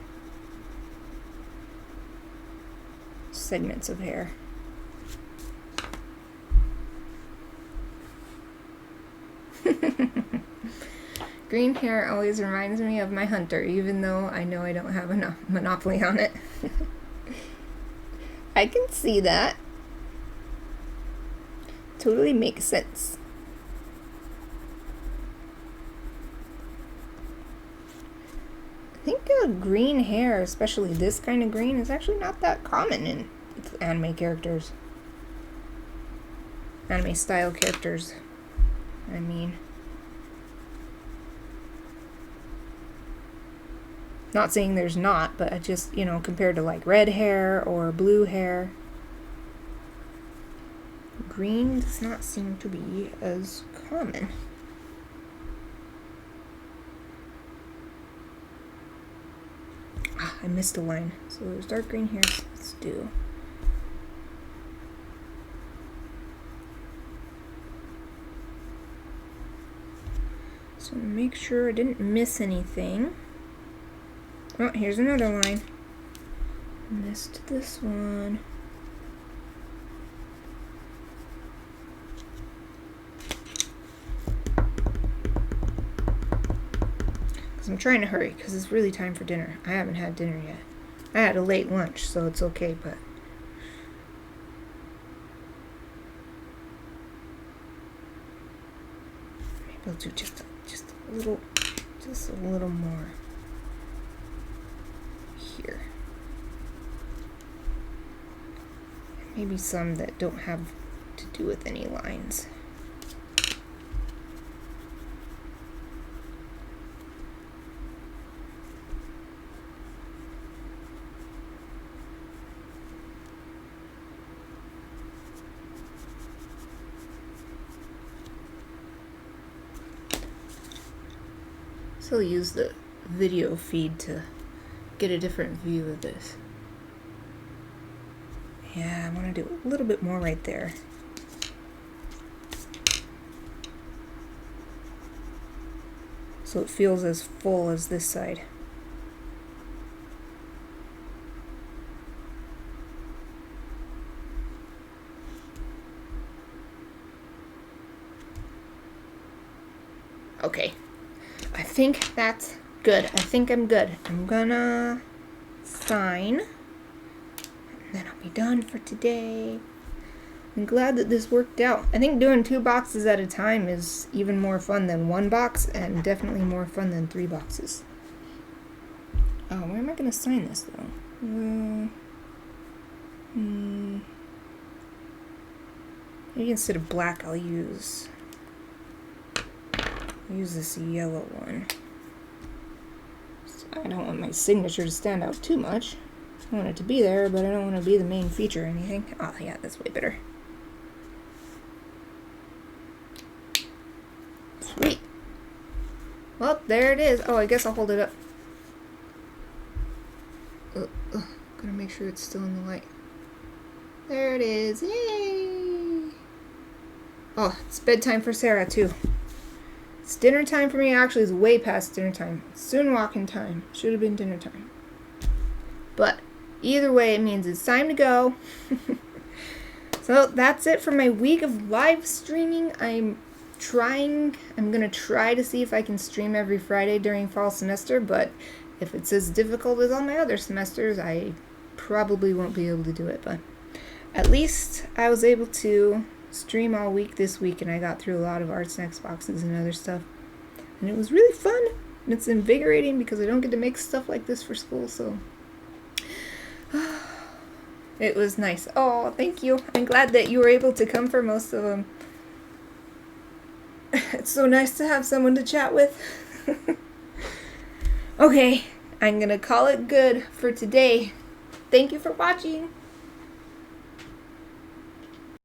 Speaker 1: segments of hair. Green hair always reminds me of my hunter, even though I know I don't have a monopoly on it. I can see that. Totally makes sense. I think green hair, especially this kind of green, is actually not that common in anime characters. Anime style characters, I mean. Not saying there's not, but I just, you know, compared to like red hair or blue hair, green does not seem to be as common. I missed a line. So there's dark green here. Let's do. So make sure I didn't miss anything. Oh, here's another line. Missed this one. Because I'm trying to hurry, because it's really time for dinner. I haven't had dinner yet. I had a late lunch, so it's okay, but... maybe I'll do just a little more. Here. Maybe some that don't have to do with any lines. So I'll use the video feed to get a different view of this. Yeah, I want to do a little bit more right there. So it feels as full as this side. Okay, I think that's good. I think I'm good. I'm gonna sign, and then I'll be done for today. I'm glad that this worked out. I think doing 2 boxes at a time is even more fun than 1 box, and definitely more fun than 3 boxes. Oh, where am I gonna sign this though? Maybe instead of black, I'll use this yellow one. I don't want my signature to stand out too much. I want it to be there, but I don't want to be the main feature or anything. Oh yeah, that's way better. Sweet. Well, there it is. Oh, I guess I'll hold it up. Gotta make sure it's still in the light. There it is. Yay! Oh, it's bedtime for Sarah too. It's dinner time for me. Actually, it's way past dinner time. It's soon walking time. Should have been dinner time. But either way, it means it's time to go. So that's it for my week of live streaming. I'm going to try to see if I can stream every Friday during fall semester, but if it's as difficult as all my other semesters, I probably won't be able to do it. But at least I was able to stream all week this week, and I got through a lot of ArtSnacks boxes and other stuff, and it was really fun, and it's invigorating because I don't get to make stuff like this for school, so it was nice. Oh, thank you. I'm glad that you were able to come for most of them. It's so nice to have someone to chat with. Okay, I'm gonna call it good for today. Thank you for watching.